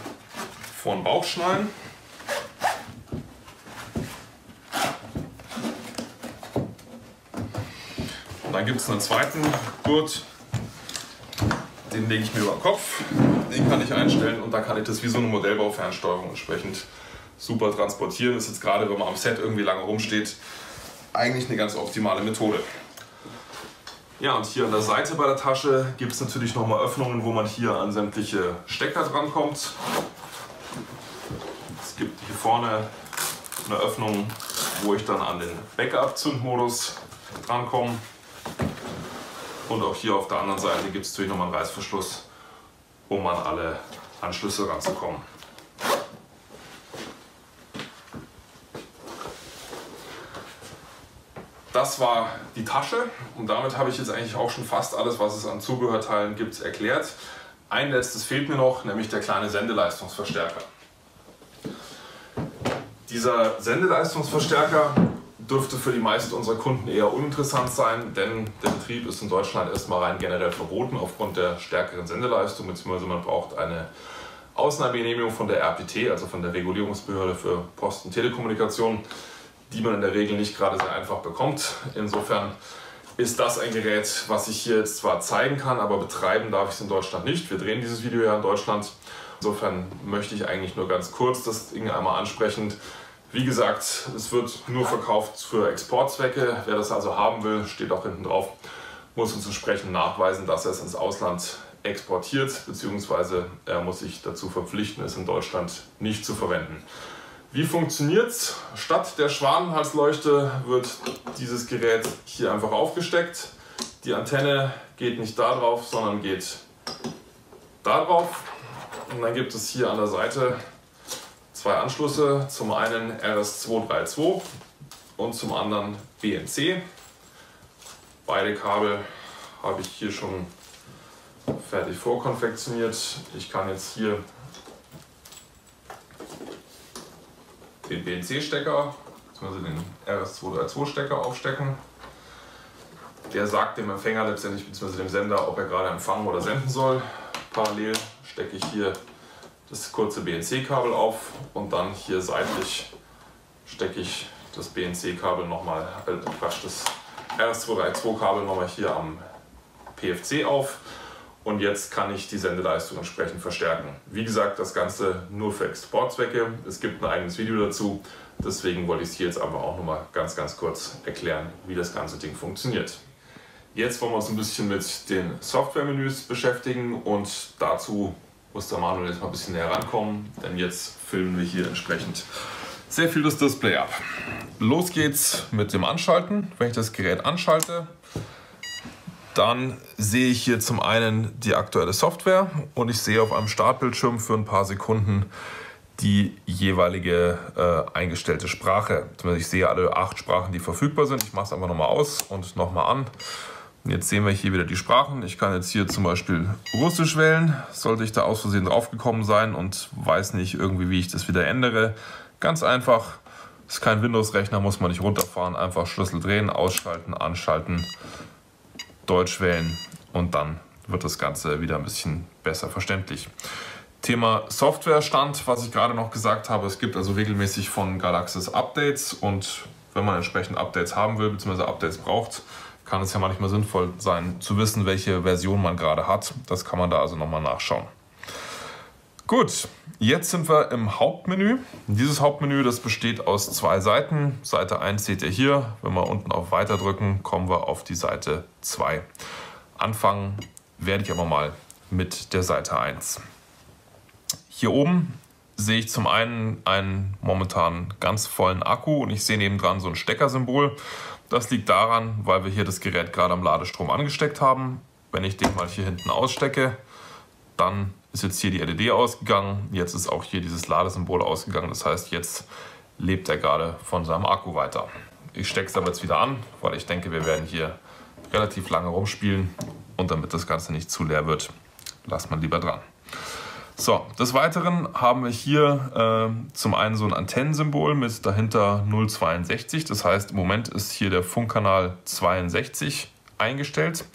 vor den Bauch schnallen. Und dann gibt es einen zweiten Gurt. Den lege ich mir über den Kopf, den kann ich einstellen und dann kann ich das wie so eine Modellbaufernsteuerung entsprechend super transportieren. Das ist jetzt gerade, wenn man am Set irgendwie lange rumsteht, eigentlich eine ganz optimale Methode. Ja, und hier an der Seite bei der Tasche gibt es natürlich nochmal Öffnungen, wo man hier an sämtliche Stecker drankommt. Es gibt hier vorne eine Öffnung, wo ich dann an den Backup-Zündmodus drankomme. Und auch hier auf der anderen Seite gibt es natürlich nochmal einen Reißverschluss, um an alle Anschlüsse ranzukommen. Das war die Tasche und damit habe ich jetzt eigentlich auch schon fast alles, was es an Zubehörteilen gibt, erklärt. Ein letztes fehlt mir noch, nämlich der kleine Sendeleistungsverstärker. Dieser Sendeleistungsverstärker dürfte für die meisten unserer Kunden eher uninteressant sein, denn der Betrieb ist in Deutschland erstmal rein generell verboten aufgrund der stärkeren Sendeleistung, beziehungsweise man braucht eine Ausnahmegenehmigung von der RPT, also von der Regulierungsbehörde für Post- und Telekommunikation, die man in der Regel nicht gerade sehr einfach bekommt. Insofern ist das ein Gerät, was ich hier jetzt zwar zeigen kann, aber betreiben darf ich es in Deutschland nicht. Wir drehen dieses Video ja in Deutschland. Insofern möchte ich eigentlich nur ganz kurz das Ding einmal ansprechen. Wie gesagt, es wird nur verkauft für Exportzwecke. Wer das also haben will, steht auch hinten drauf, muss uns entsprechend nachweisen, dass er es ins Ausland exportiert, beziehungsweise er muss sich dazu verpflichten, es in Deutschland nicht zu verwenden. Wie funktioniert es? Statt der Schwanenhalsleuchte wird dieses Gerät hier einfach aufgesteckt. Die Antenne geht nicht da drauf, sondern geht da drauf. Und dann gibt es hier an der Seite zwei Anschlüsse. Zum einen RS232 und zum anderen BNC. Beide Kabel habe ich hier schon fertig vorkonfektioniert. Ich kann jetzt hier den BNC-Stecker bzw. den RS232-Stecker aufstecken. Der sagt dem Empfänger letztendlich bzw. dem Sender, ob er gerade empfangen oder senden soll. Parallel stecke ich hier das kurze BNC-Kabel auf und dann hier seitlich stecke ich das BNC-Kabel nochmal, das RS232-Kabel nochmal hier am PFC auf. Und jetzt kann ich die Sendeleistung entsprechend verstärken. Wie gesagt, das Ganze nur für Exportzwecke. Es gibt ein eigenes Video dazu. Deswegen wollte ich es hier jetzt aber auch nochmal ganz kurz erklären, wie das ganze Ding funktioniert. Jetzt wollen wir uns ein bisschen mit den Software-Menüs beschäftigen und dazu muss der Manuel jetzt mal ein bisschen näher rankommen, denn jetzt filmen wir hier entsprechend sehr viel das Display ab. Los geht's mit dem Anschalten. Wenn ich das Gerät anschalte, dann sehe ich hier zum einen die aktuelle Software und ich sehe auf einem Startbildschirm für ein paar Sekunden die jeweilige eingestellte Sprache. Ich sehe alle 8 Sprachen, die verfügbar sind. Ich mache es einfach nochmal aus und nochmal an. Und jetzt sehen wir hier wieder die Sprachen. Ich kann jetzt hier zum Beispiel Russisch wählen. Sollte ich da aus Versehen draufgekommen sein und weiß nicht irgendwie, wie ich das wieder ändere. Ganz einfach. Ist kein Windows-Rechner, muss man nicht runterfahren. Einfach Schlüssel drehen, ausschalten, anschalten, Deutsch wählen und dann wird das Ganze wieder ein bisschen besser verständlich. Thema Softwarestand, was ich gerade noch gesagt habe, es gibt also regelmäßig von Galaxus Updates und wenn man entsprechend Updates haben will bzw. Updates braucht, kann es ja manchmal sinnvoll sein zu wissen, welche Version man gerade hat. Das kann man da also nochmal nachschauen. Gut, jetzt sind wir im Hauptmenü. Dieses Hauptmenü, das besteht aus 2 Seiten. Seite 1 seht ihr hier. Wenn wir unten auf Weiter drücken, kommen wir auf die Seite 2. Anfangen werde ich aber mal mit der Seite 1. Hier oben sehe ich zum einen einen momentan ganz vollen Akku und ich sehe nebendran so ein Steckersymbol. Das liegt daran, weil wir hier das Gerät gerade am Ladestrom angesteckt haben. Wenn ich den mal hier hinten ausstecke, dann ist jetzt hier die LED ausgegangen. Jetzt ist auch hier dieses Ladesymbol ausgegangen. Das heißt, jetzt lebt er gerade von seinem Akku weiter. Ich stecke es aber jetzt wieder an, weil ich denke, wir werden hier relativ lange rumspielen. Und damit das Ganze nicht zu leer wird, lasst man lieber dran. So, des Weiteren haben wir hier zum einen so ein Antennensymbol mit dahinter 062. Das heißt, im Moment ist hier der Funkkanal 62 eingestellt.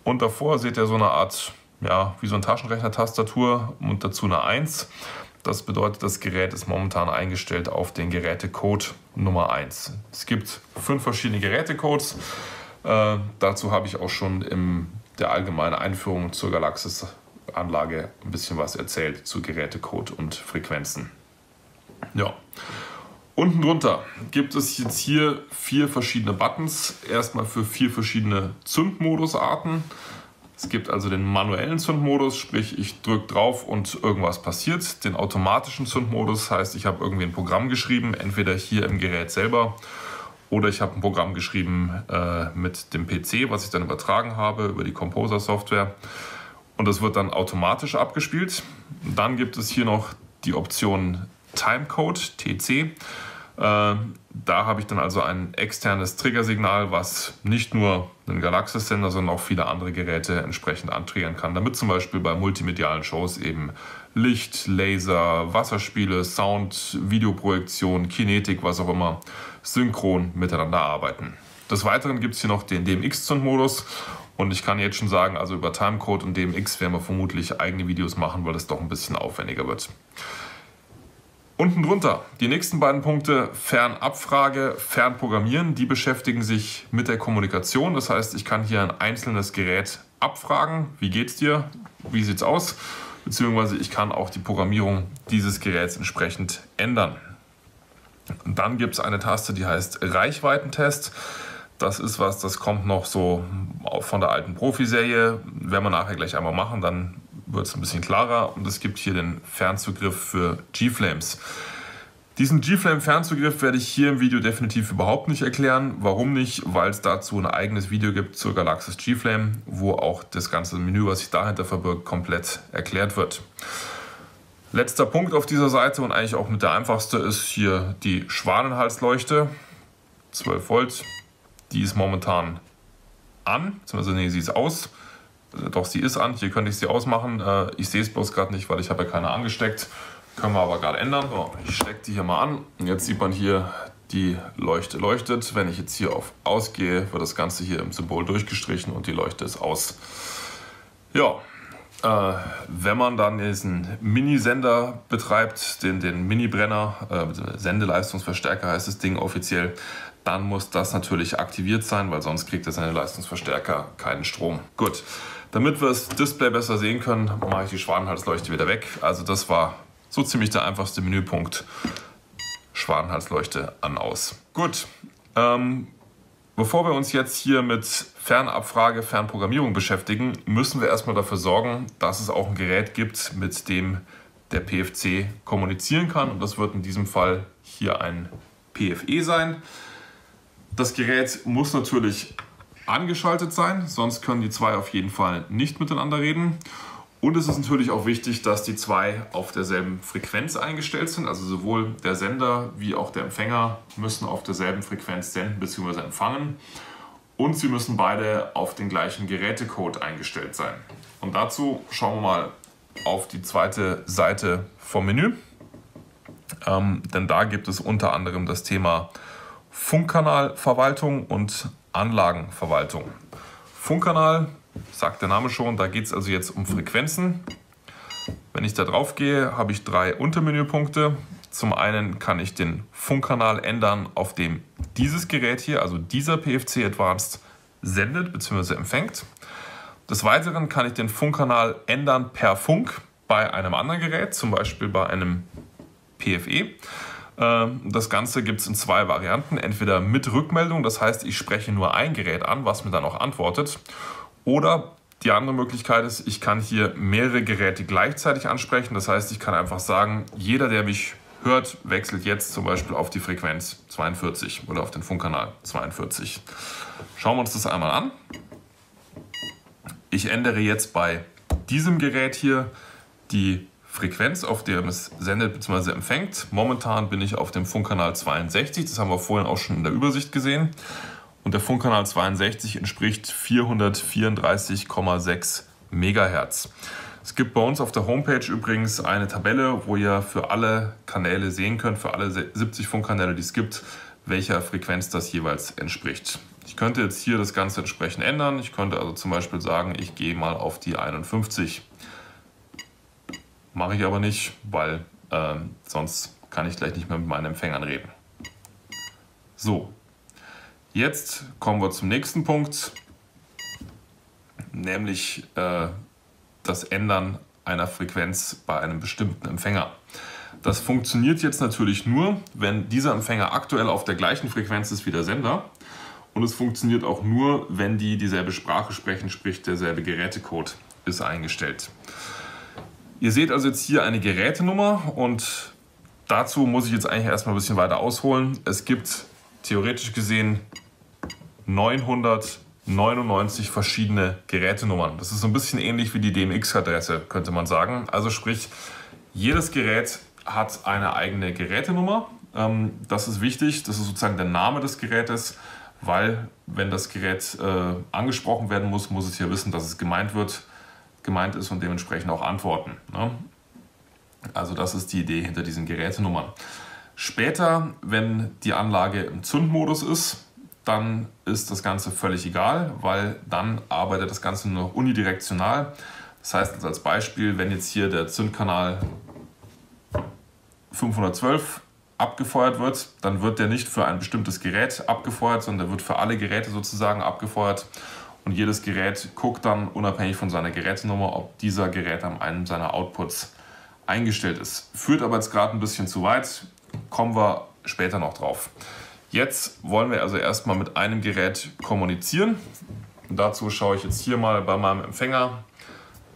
Und davor seht ihr so eine Art, ja, wie so eine Taschenrechner-Tastatur und dazu eine 1. Das bedeutet, das Gerät ist momentan eingestellt auf den Gerätecode Nummer 1. Es gibt 5 verschiedene Gerätecodes. Dazu habe ich auch schon in der allgemeinen Einführung zur Galaxus-Anlage ein bisschen was erzählt zu Gerätecode und Frequenzen. Ja. Unten drunter gibt es jetzt hier 4 verschiedene Buttons. Erstmal für 4 verschiedene Zündmodusarten. Es gibt also den manuellen Zündmodus, sprich ich drücke drauf und irgendwas passiert. Den automatischen Zündmodus heißt, ich habe irgendwie ein Programm geschrieben, entweder hier im Gerät selber oder ich habe ein Programm geschrieben mit dem PC, was ich dann übertragen habe über die Composer-Software. Und das wird dann automatisch abgespielt. Dann gibt es hier noch die Option Timecode, TC. Da habe ich dann also ein externes Triggersignal, was nicht nur einen Galaxus-Sender, sondern auch viele andere Geräte entsprechend antriggern kann, damit zum Beispiel bei multimedialen Shows eben Licht, Laser, Wasserspiele, Sound, Videoprojektion, Kinetik, was auch immer, synchron miteinander arbeiten. Des Weiteren gibt es hier noch den DMX-Zündmodus und ich kann jetzt schon sagen, also über Timecode und DMX werden wir vermutlich eigene Videos machen, weil das doch ein bisschen aufwendiger wird. Unten drunter, die nächsten beiden Punkte, Fernabfrage, Fernprogrammieren, die beschäftigen sich mit der Kommunikation. Das heißt, ich kann hier ein einzelnes Gerät abfragen, wie geht's dir, wie sieht's aus, beziehungsweise ich kann auch die Programmierung dieses Geräts entsprechend ändern. Und dann gibt es eine Taste, die heißt Reichweitentest. Das ist was, das kommt noch so von der alten Profi-Serie. Werden wir nachher gleich einmal machen, dann wird es ein bisschen klarer. Und es gibt hier den Fernzugriff für G-Flames. Diesen G-Flame-Fernzugriff werde ich hier im Video definitiv überhaupt nicht erklären. Warum nicht? Weil es dazu ein eigenes Video gibt zur Galaxus G-Flame, wo auch das ganze Menü, was sich dahinter verbirgt, komplett erklärt wird. Letzter Punkt auf dieser Seite und eigentlich auch mit der einfachste ist hier die Schwanenhalsleuchte. 12 Volt. Die ist momentan an, beziehungsweise nee, sie ist aus. Doch, sie ist an. Hier könnte ich sie ausmachen. Ich sehe es bloß gerade nicht, weil ich habe ja keine angesteckt. Können wir aber gerade ändern. So, ich stecke die hier mal an. Und jetzt sieht man hier, die Leuchte leuchtet. Wenn ich jetzt hier auf Ausgehe, wird das Ganze hier im Symbol durchgestrichen und die Leuchte ist aus. Ja, wenn man dann diesen Mini-Sender betreibt, den Mini-Brenner, Sendeleistungsverstärker heißt das Ding offiziell, dann muss das natürlich aktiviert sein, weil sonst kriegt der Sendeleistungsverstärker keinen Strom. Gut, damit wir das Display besser sehen können, mache ich die Schwanenhalsleuchte wieder weg. Also das war so ziemlich der einfachste Menüpunkt. Schwanenhalsleuchte an, aus. Gut, bevor wir uns jetzt hier mit Fernabfrage, Fernprogrammierung beschäftigen, müssen wir erstmal dafür sorgen, dass es auch ein Gerät gibt, mit dem der PFC kommunizieren kann. Und das wird in diesem Fall hier ein PFE sein. Das Gerät muss natürlich angeschaltet sein, sonst können die zwei auf jeden Fall nicht miteinander reden. Und es ist natürlich auch wichtig, dass die zwei auf derselben Frequenz eingestellt sind. Also sowohl der Sender wie auch der Empfänger müssen auf derselben Frequenz senden bzw. empfangen. Und sie müssen beide auf den gleichen Gerätecode eingestellt sein. Und dazu schauen wir mal auf die zweite Seite vom Menü. Denn da gibt es unter anderem das Thema Funkkanalverwaltung und Anlagenverwaltung. Funkkanal, sagt der Name schon, da geht es also jetzt um Frequenzen. Wenn ich da drauf gehe, habe ich 3 Untermenüpunkte. Zum einen kann ich den Funkkanal ändern, auf dem dieses Gerät hier, also dieser PFC Advanced, sendet bzw. empfängt. Des Weiteren kann ich den Funkkanal ändern per Funk bei einem anderen Gerät, zum Beispiel bei einem PFE. Das Ganze gibt es in 2 Varianten, entweder mit Rückmeldung, das heißt, ich spreche nur ein Gerät an, was mir dann auch antwortet, oder die andere Möglichkeit ist, ich kann hier mehrere Geräte gleichzeitig ansprechen, das heißt, ich kann einfach sagen, jeder, der mich hört, wechselt jetzt zum Beispiel auf die Frequenz 42 oder auf den Funkkanal 42. Schauen wir uns das einmal an. Ich ändere jetzt bei diesem Gerät hier die Frequenz, auf der es sendet bzw. empfängt. Momentan bin ich auf dem Funkkanal 62, das haben wir vorhin auch schon in der Übersicht gesehen. Und der Funkkanal 62 entspricht 434,6 MHz. Es gibt bei uns auf der Homepage übrigens eine Tabelle, wo ihr für alle Kanäle sehen könnt, für alle 70 Funkkanäle, die es gibt, welcher Frequenz das jeweils entspricht. Ich könnte jetzt hier das Ganze entsprechend ändern. Ich könnte also zum Beispiel sagen, ich gehe mal auf die 51. Mache ich aber nicht, weil sonst kann ich gleich nicht mehr mit meinen Empfängern reden. So, jetzt kommen wir zum nächsten Punkt, nämlich das Ändern einer Frequenz bei einem bestimmten Empfänger. Das funktioniert jetzt natürlich nur, wenn dieser Empfänger aktuell auf der gleichen Frequenz ist wie der Sender. Und es funktioniert auch nur, wenn die dieselbe Sprache sprechen, sprich derselbe Gerätecode ist eingestellt. Ihr seht also jetzt hier eine Gerätenummer und dazu muss ich jetzt eigentlich erstmal ein bisschen weiter ausholen. Es gibt theoretisch gesehen 999 verschiedene Gerätenummern. Das ist so ein bisschen ähnlich wie die DMX-Adresse, könnte man sagen. Also sprich, jedes Gerät hat eine eigene Gerätenummer. Das ist wichtig, das ist sozusagen der Name des Gerätes, weil wenn das Gerät angesprochen werden muss, muss es ja wissen, dass es gemeint ist und dementsprechend auch antworten. Ne? Also das ist die Idee hinter diesen Gerätenummern. Später, wenn die Anlage im Zündmodus ist, dann ist das Ganze völlig egal, weil dann arbeitet das Ganze nur noch unidirektional. Das heißt als Beispiel, wenn jetzt hier der Zündkanal 512 abgefeuert wird, dann wird der nicht für ein bestimmtes Gerät abgefeuert, sondern der wird für alle Geräte sozusagen abgefeuert. Und jedes Gerät guckt dann unabhängig von seiner Gerätenummer, ob dieser Gerät an einem seiner Outputs eingestellt ist. Führt aber jetzt gerade ein bisschen zu weit, kommen wir später noch drauf. Jetzt wollen wir also erstmal mit einem Gerät kommunizieren. Und dazu schaue ich jetzt hier mal bei meinem Empfänger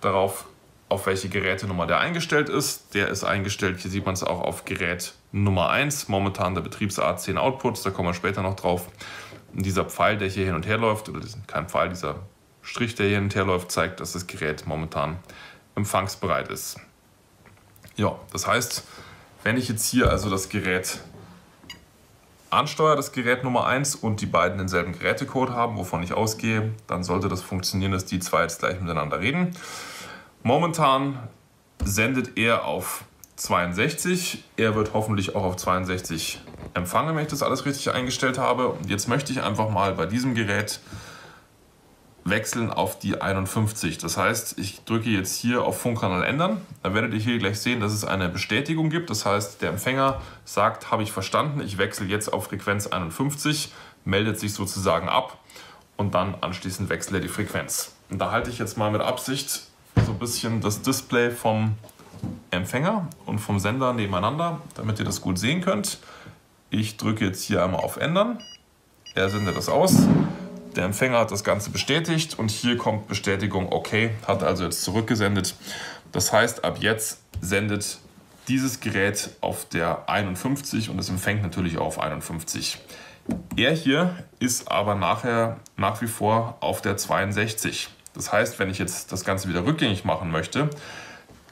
darauf, auf welche Gerätenummer der eingestellt ist. Der ist eingestellt, hier sieht man es auch auf Gerät Nummer 1, momentan der Betriebsart 10 Outputs, da kommen wir später noch drauf. Und dieser Pfeil, der hier hin und her läuft, oder kein Pfeil, dieser Strich, der hier hin und her läuft, zeigt, dass das Gerät momentan empfangsbereit ist. Ja, das heißt, wenn ich jetzt hier also das Gerät ansteuere, das Gerät Nummer 1 und die beiden denselben Gerätecode haben, wovon ich ausgehe, dann sollte das funktionieren, dass die zwei jetzt gleich miteinander reden. Momentan sendet er auf 62, er wird hoffentlich auch auf 62 empfangen, wenn ich das alles richtig eingestellt habe. Und jetzt möchte ich einfach mal bei diesem Gerät wechseln auf die 51. Das heißt, ich drücke jetzt hier auf Funkkanal ändern. Dann werdet ihr hier gleich sehen, dass es eine Bestätigung gibt. Das heißt, der Empfänger sagt, habe ich verstanden, ich wechsle jetzt auf Frequenz 51, meldet sich sozusagen ab und dann anschließend wechsle er die Frequenz. Und da halte ich jetzt mal mit Absicht so ein bisschen das Display vom Empfänger und vom Sender nebeneinander, damit ihr das gut sehen könnt. Ich drücke jetzt hier einmal auf Ändern. Er sendet das aus. Der Empfänger hat das Ganze bestätigt und hier kommt Bestätigung OK, hat also jetzt zurückgesendet. Das heißt, ab jetzt sendet dieses Gerät auf der 51 und es empfängt natürlich auch auf 51. Er hier ist aber nachher nach wie vor auf der 62. Das heißt, wenn ich jetzt das Ganze wieder rückgängig machen möchte,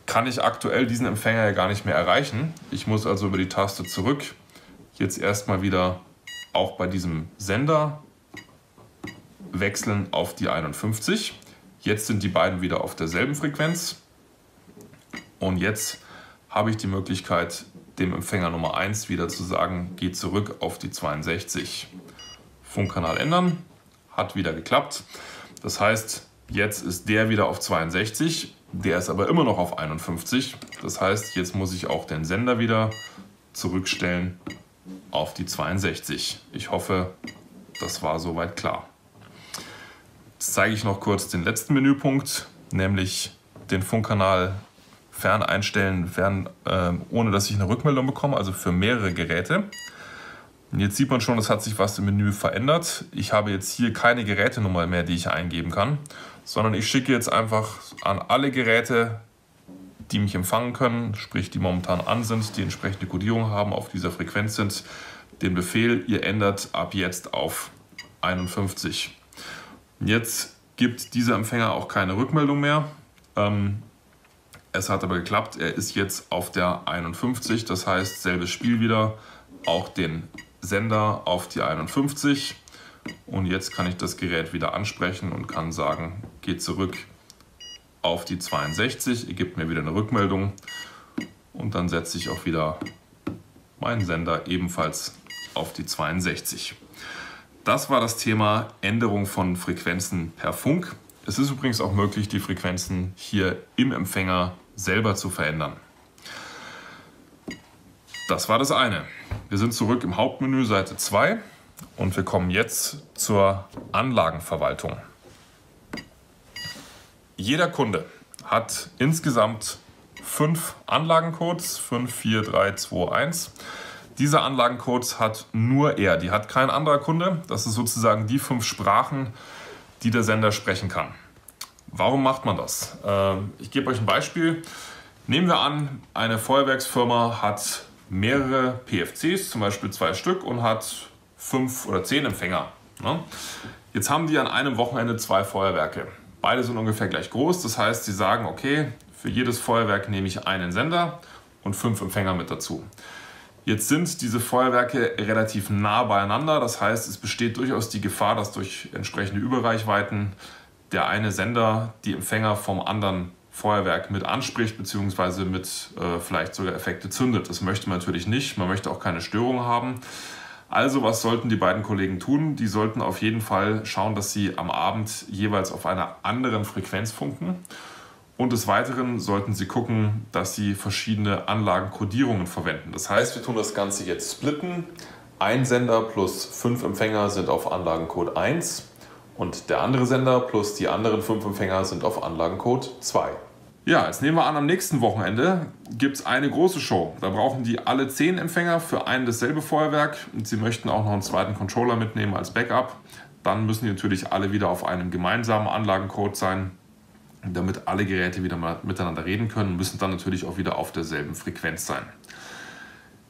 kann ich aktuell diesen Empfänger ja gar nicht mehr erreichen. Ich muss also über die Taste zurück, jetzt erstmal wieder auch bei diesem Sender wechseln auf die 51. Jetzt sind die beiden wieder auf derselben Frequenz und jetzt habe ich die Möglichkeit, dem Empfänger Nummer 1 wieder zu sagen, geht zurück auf die 62. Funkkanal ändern, hat wieder geklappt. Das heißt, jetzt ist der wieder auf 62, der ist aber immer noch auf 51. Das heißt, jetzt muss ich auch den Sender wieder zurückstellen auf die 62. Ich hoffe, das war soweit klar. Jetzt zeige ich noch kurz den letzten Menüpunkt, nämlich den Funkkanal fern einstellen, ohne dass ich eine Rückmeldung bekomme, also für mehrere Geräte. Und jetzt sieht man schon, es hat sich was im Menü verändert. Ich habe jetzt hier keine Gerätenummer mehr, die ich eingeben kann, sondern ich schicke jetzt einfach an alle Geräte, die mich empfangen können, sprich die momentan an sind, die entsprechende Kodierung haben, auf dieser Frequenz sind, den Befehl, ihr ändert ab jetzt auf 51. Jetzt gibt dieser Empfänger auch keine Rückmeldung mehr. Es hat aber geklappt, er ist jetzt auf der 51, das heißt selbes Spiel wieder, auch den Sender auf die 51 und jetzt kann ich das Gerät wieder ansprechen und kann sagen, geht zurück auf die 62, ihr gebt mir wieder eine Rückmeldung und dann setze ich auch wieder meinen Sender ebenfalls auf die 62. Das war das Thema Änderung von Frequenzen per Funk. Es ist übrigens auch möglich, die Frequenzen hier im Empfänger selber zu verändern. Das war das eine. Wir sind zurück im Hauptmenü, Seite 2 und wir kommen jetzt zur Anlagenverwaltung. Jeder Kunde hat insgesamt 5 Anlagencodes, 5, 4, 3, 2, 1. Diese Anlagencodes hat nur er, die hat kein anderer Kunde. Das ist sozusagen die 5 Sprachen, die der Sender sprechen kann. Warum macht man das? Ich gebe euch ein Beispiel. Nehmen wir an, eine Feuerwerksfirma hat mehrere PFCs, zum Beispiel 2 Stück und hat 5 oder 10 Empfänger. Jetzt haben die an einem Wochenende 2 Feuerwerke. Beide sind ungefähr gleich groß, das heißt, sie sagen, okay, für jedes Feuerwerk nehme ich einen Sender und 5 Empfänger mit dazu. Jetzt sind diese Feuerwerke relativ nah beieinander, das heißt, es besteht durchaus die Gefahr, dass durch entsprechende Überreichweiten der eine Sender die Empfänger vom anderen Feuerwerk mit anspricht, beziehungsweise mit vielleicht sogar Effekte zündet. Das möchte man natürlich nicht, man möchte auch keine Störung haben. Also was sollten die beiden Kollegen tun? Die sollten auf jeden Fall schauen, dass sie am Abend jeweils auf einer anderen Frequenz funken. Und des Weiteren sollten Sie gucken, dass Sie verschiedene Anlagenkodierungen verwenden. Das heißt, wir tun das Ganze jetzt splitten. Ein Sender plus 5 Empfänger sind auf Anlagencode 1 und der andere Sender plus die anderen 5 Empfänger sind auf Anlagencode 2. Ja, jetzt nehmen wir an, am nächsten Wochenende gibt es eine große Show. Da brauchen die alle 10 Empfänger für ein dasselbe Feuerwerk und Sie möchten auch noch einen zweiten Controller mitnehmen als Backup. Dann müssen die natürlich alle wieder auf einem gemeinsamen Anlagencode sein. damit alle Geräte wieder mal miteinander reden können, müssen dann natürlich auch wieder auf derselben Frequenz sein.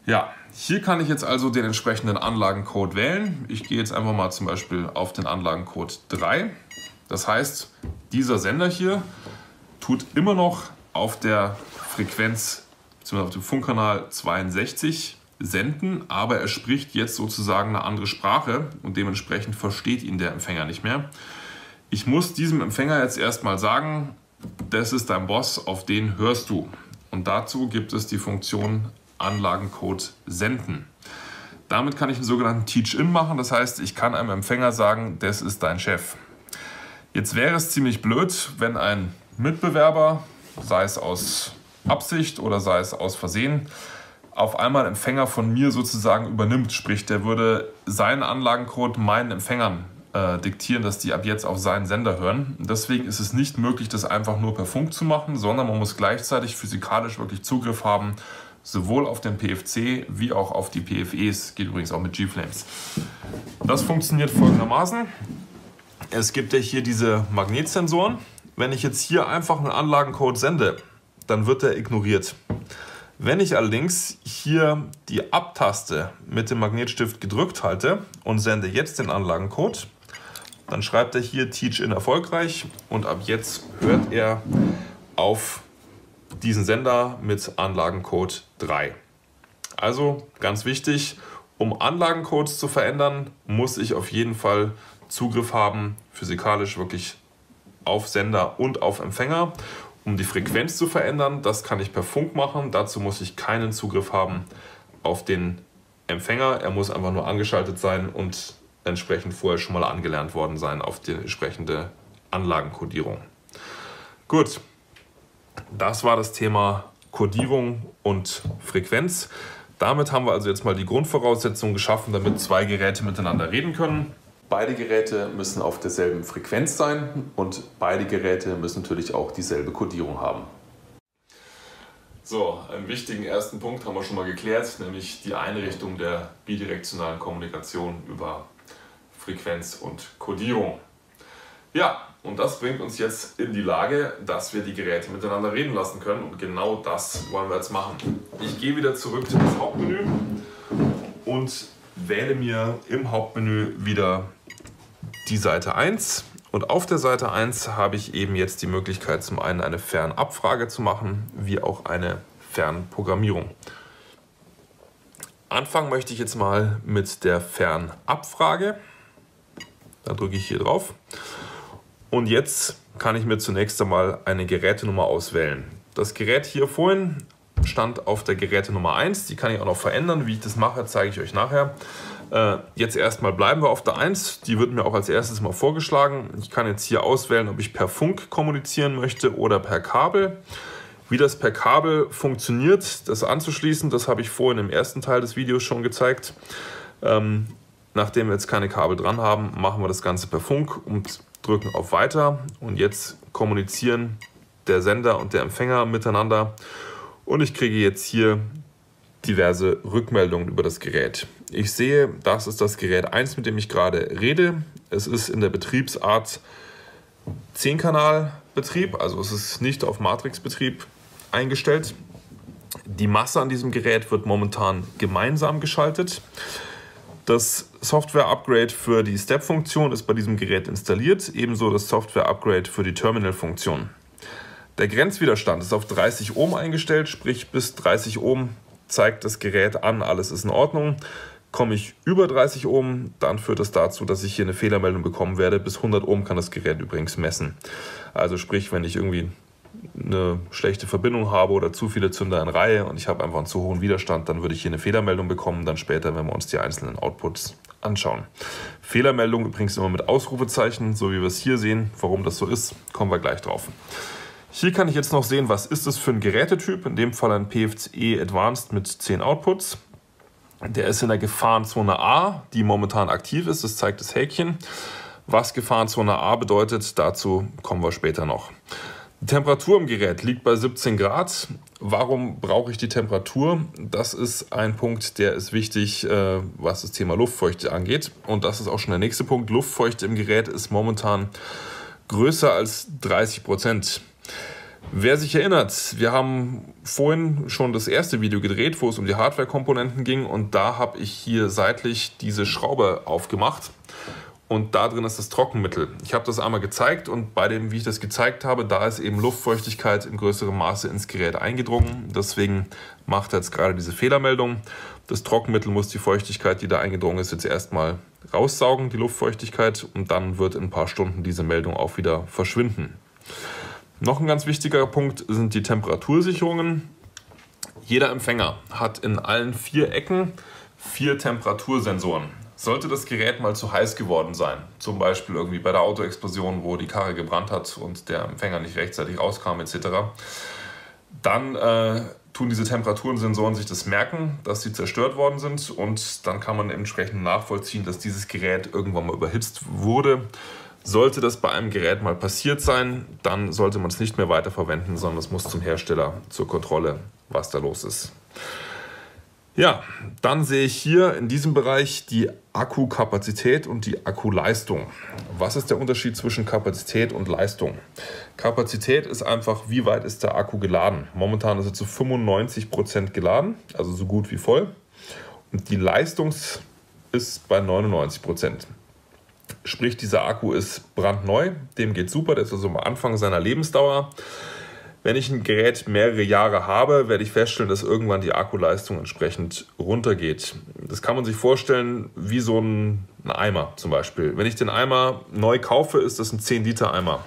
Ja, hier kann ich jetzt also den entsprechenden Anlagencode wählen. Ich gehe jetzt einfach mal zum Beispiel auf den Anlagencode 3. Das heißt, dieser Sender hier tut immer noch auf der Frequenz, beziehungsweise auf dem Funkkanal 62 senden, aber er spricht jetzt sozusagen eine andere Sprache und dementsprechend versteht ihn der Empfänger nicht mehr. Ich muss diesem Empfänger jetzt erstmal sagen, das ist dein Boss, auf den hörst du. Und dazu gibt es die Funktion Anlagencode senden. Damit kann ich einen sogenannten Teach-In machen, das heißt, ich kann einem Empfänger sagen, das ist dein Chef. Jetzt wäre es ziemlich blöd, wenn ein Mitbewerber, sei es aus Absicht oder sei es aus Versehen, auf einmal Empfänger von mir sozusagen übernimmt. Sprich, der würde seinen Anlagencode meinen Empfängern diktieren, dass die ab jetzt auf seinen Sender hören. Deswegen ist es nicht möglich, das einfach nur per Funk zu machen, sondern man muss gleichzeitig physikalisch wirklich Zugriff haben, sowohl auf den PFC wie auch auf die PFEs, geht übrigens auch mit G-Flames. Das funktioniert folgendermaßen. Es gibt ja hier diese Magnetsensoren. Wenn ich jetzt hier einfach einen Anlagencode sende, dann wird er ignoriert. Wenn ich allerdings hier die Ab-Taste mit dem Magnetstift gedrückt halte und sende jetzt den Anlagencode, dann schreibt er hier Teach-In erfolgreich und ab jetzt hört er auf diesen Sender mit Anlagencode 3. Also ganz wichtig, um Anlagencodes zu verändern, muss ich auf jeden Fall Zugriff haben, physikalisch wirklich auf Sender und auf Empfänger. Um die Frequenz zu verändern, das kann ich per Funk machen. Dazu muss ich keinen Zugriff haben auf den Empfänger. Er muss einfach nur angeschaltet sein und entsprechend vorher schon mal angelernt worden sein auf die entsprechende Anlagenkodierung. Gut, das war das Thema Kodierung und Frequenz. Damit haben wir also jetzt mal die Grundvoraussetzungen geschaffen, damit zwei Geräte miteinander reden können. Beide Geräte müssen auf derselben Frequenz sein und beide Geräte müssen natürlich auch dieselbe Kodierung haben. So, einen wichtigen ersten Punkt haben wir schon mal geklärt, nämlich die Einrichtung der bidirektionalen Kommunikation über Frequenz und Kodierung. Ja, und das bringt uns jetzt in die Lage, dass wir die Geräte miteinander reden lassen können und genau das wollen wir jetzt machen. Ich gehe wieder zurück ins Hauptmenü und wähle mir im Hauptmenü wieder die Seite 1 und auf der Seite 1 habe ich eben jetzt die Möglichkeit, zum einen eine Fernabfrage zu machen, wie auch eine Fernprogrammierung. Anfangen möchte ich jetzt mal mit der Fernabfrage. Da drücke ich hier drauf und jetzt kann ich mir zunächst einmal eine Gerätenummer auswählen. Das Gerät hier vorhin stand auf der Gerätenummer 1, die kann ich auch noch verändern. Wie ich das mache, zeige ich euch nachher. Jetzt erstmal bleiben wir auf der 1, die wird mir auch als erstes mal vorgeschlagen. Ich kann jetzt hier auswählen, ob ich per Funk kommunizieren möchte oder per Kabel. Wie das per Kabel funktioniert, das anzuschließen, das habe ich vorhin im ersten Teil des Videos schon gezeigt. Nachdem wir jetzt keine Kabel dran haben, machen wir das Ganze per Funk und drücken auf Weiter. Und jetzt kommunizieren der Sender und der Empfänger miteinander. Und ich kriege jetzt hier diverse Rückmeldungen über das Gerät. Ich sehe, das ist das Gerät 1, mit dem ich gerade rede. Es ist in der Betriebsart 10-Kanal-Betrieb, also es ist nicht auf Matrix-Betrieb eingestellt. Die Masse an diesem Gerät wird momentan gemeinsam geschaltet. Das Software-Upgrade für die Step-Funktion ist bei diesem Gerät installiert, ebenso das Software-Upgrade für die Terminal-Funktion. Der Grenzwiderstand ist auf 30 Ohm eingestellt, sprich bis 30 Ohm zeigt das Gerät an, alles ist in Ordnung. Komme ich über 30 Ohm, dann führt das dazu, dass ich hier eine Fehlermeldung bekommen werde. Bis 100 Ohm kann das Gerät übrigens messen. Also sprich, wenn ich irgendwie eine schlechte Verbindung habe oder zu viele Zünder in Reihe und ich habe einfach einen zu hohen Widerstand, dann würde ich hier eine Fehlermeldung bekommen, dann später, wenn wir uns die einzelnen Outputs anschauen. Fehlermeldung übrigens immer mit Ausrufezeichen, so wie wir es hier sehen. Warum das so ist, kommen wir gleich drauf. Hier kann ich jetzt noch sehen, was ist das für ein Gerätetyp, in dem Fall ein PFCE Advanced mit 10 Outputs. Der ist in der Gefahrenzone A, die momentan aktiv ist, das zeigt das Häkchen. Was Gefahrenzone A bedeutet, dazu kommen wir später noch. Die Temperatur im Gerät liegt bei 17 Grad. Warum brauche ich die Temperatur? Das ist ein Punkt, der ist wichtig, was das Thema Luftfeuchte angeht. Und das ist auch schon der nächste Punkt. Luftfeuchte im Gerät ist momentan größer als 30%. Wer sich erinnert, wir haben vorhin schon das erste Video gedreht, wo es um die Hardware-Komponenten ging, und da habe ich hier seitlich diese Schraube aufgemacht und da drin ist das Trockenmittel. Ich habe das einmal gezeigt und bei dem, wie ich das gezeigt habe, da ist eben Luftfeuchtigkeit in größerem Maße ins Gerät eingedrungen. Deswegen macht er jetzt gerade diese Fehlermeldung. Das Trockenmittel muss die Feuchtigkeit, die da eingedrungen ist, jetzt erstmal raussaugen, die Luftfeuchtigkeit, und dann wird in ein paar Stunden diese Meldung auch wieder verschwinden. Noch ein ganz wichtiger Punkt sind die Temperatursicherungen. Jeder Empfänger hat in allen 4 Ecken 4 Temperatursensoren. Sollte das Gerät mal zu heiß geworden sein, zum Beispiel irgendwie bei der Autoexplosion, wo die Karre gebrannt hat und der Empfänger nicht rechtzeitig rauskam etc., dann tun diese Temperaturensensoren sich das merken, dass sie zerstört worden sind, und dann kann man entsprechend nachvollziehen, dass dieses Gerät irgendwann mal überhitzt wurde. Sollte das bei einem Gerät mal passiert sein, dann sollte man es nicht mehr weiterverwenden, sondern es muss zum Hersteller zur Kontrolle, was da los ist. Ja, dann sehe ich hier in diesem Bereich die Akkukapazität und die Akkuleistung. Was ist der Unterschied zwischen Kapazität und Leistung? Kapazität ist einfach, wie weit ist der Akku geladen. Momentan ist er zu 95% geladen, also so gut wie voll. Und die Leistung ist bei 99%. Sprich, dieser Akku ist brandneu, dem geht super, der ist also am Anfang seiner Lebensdauer. Wenn ich ein Gerät mehrere Jahre habe, werde ich feststellen, dass irgendwann die Akkuleistung entsprechend runtergeht. Das kann man sich vorstellen wie so ein Eimer zum Beispiel. Wenn ich den Eimer neu kaufe, ist das ein 10 Liter Eimer.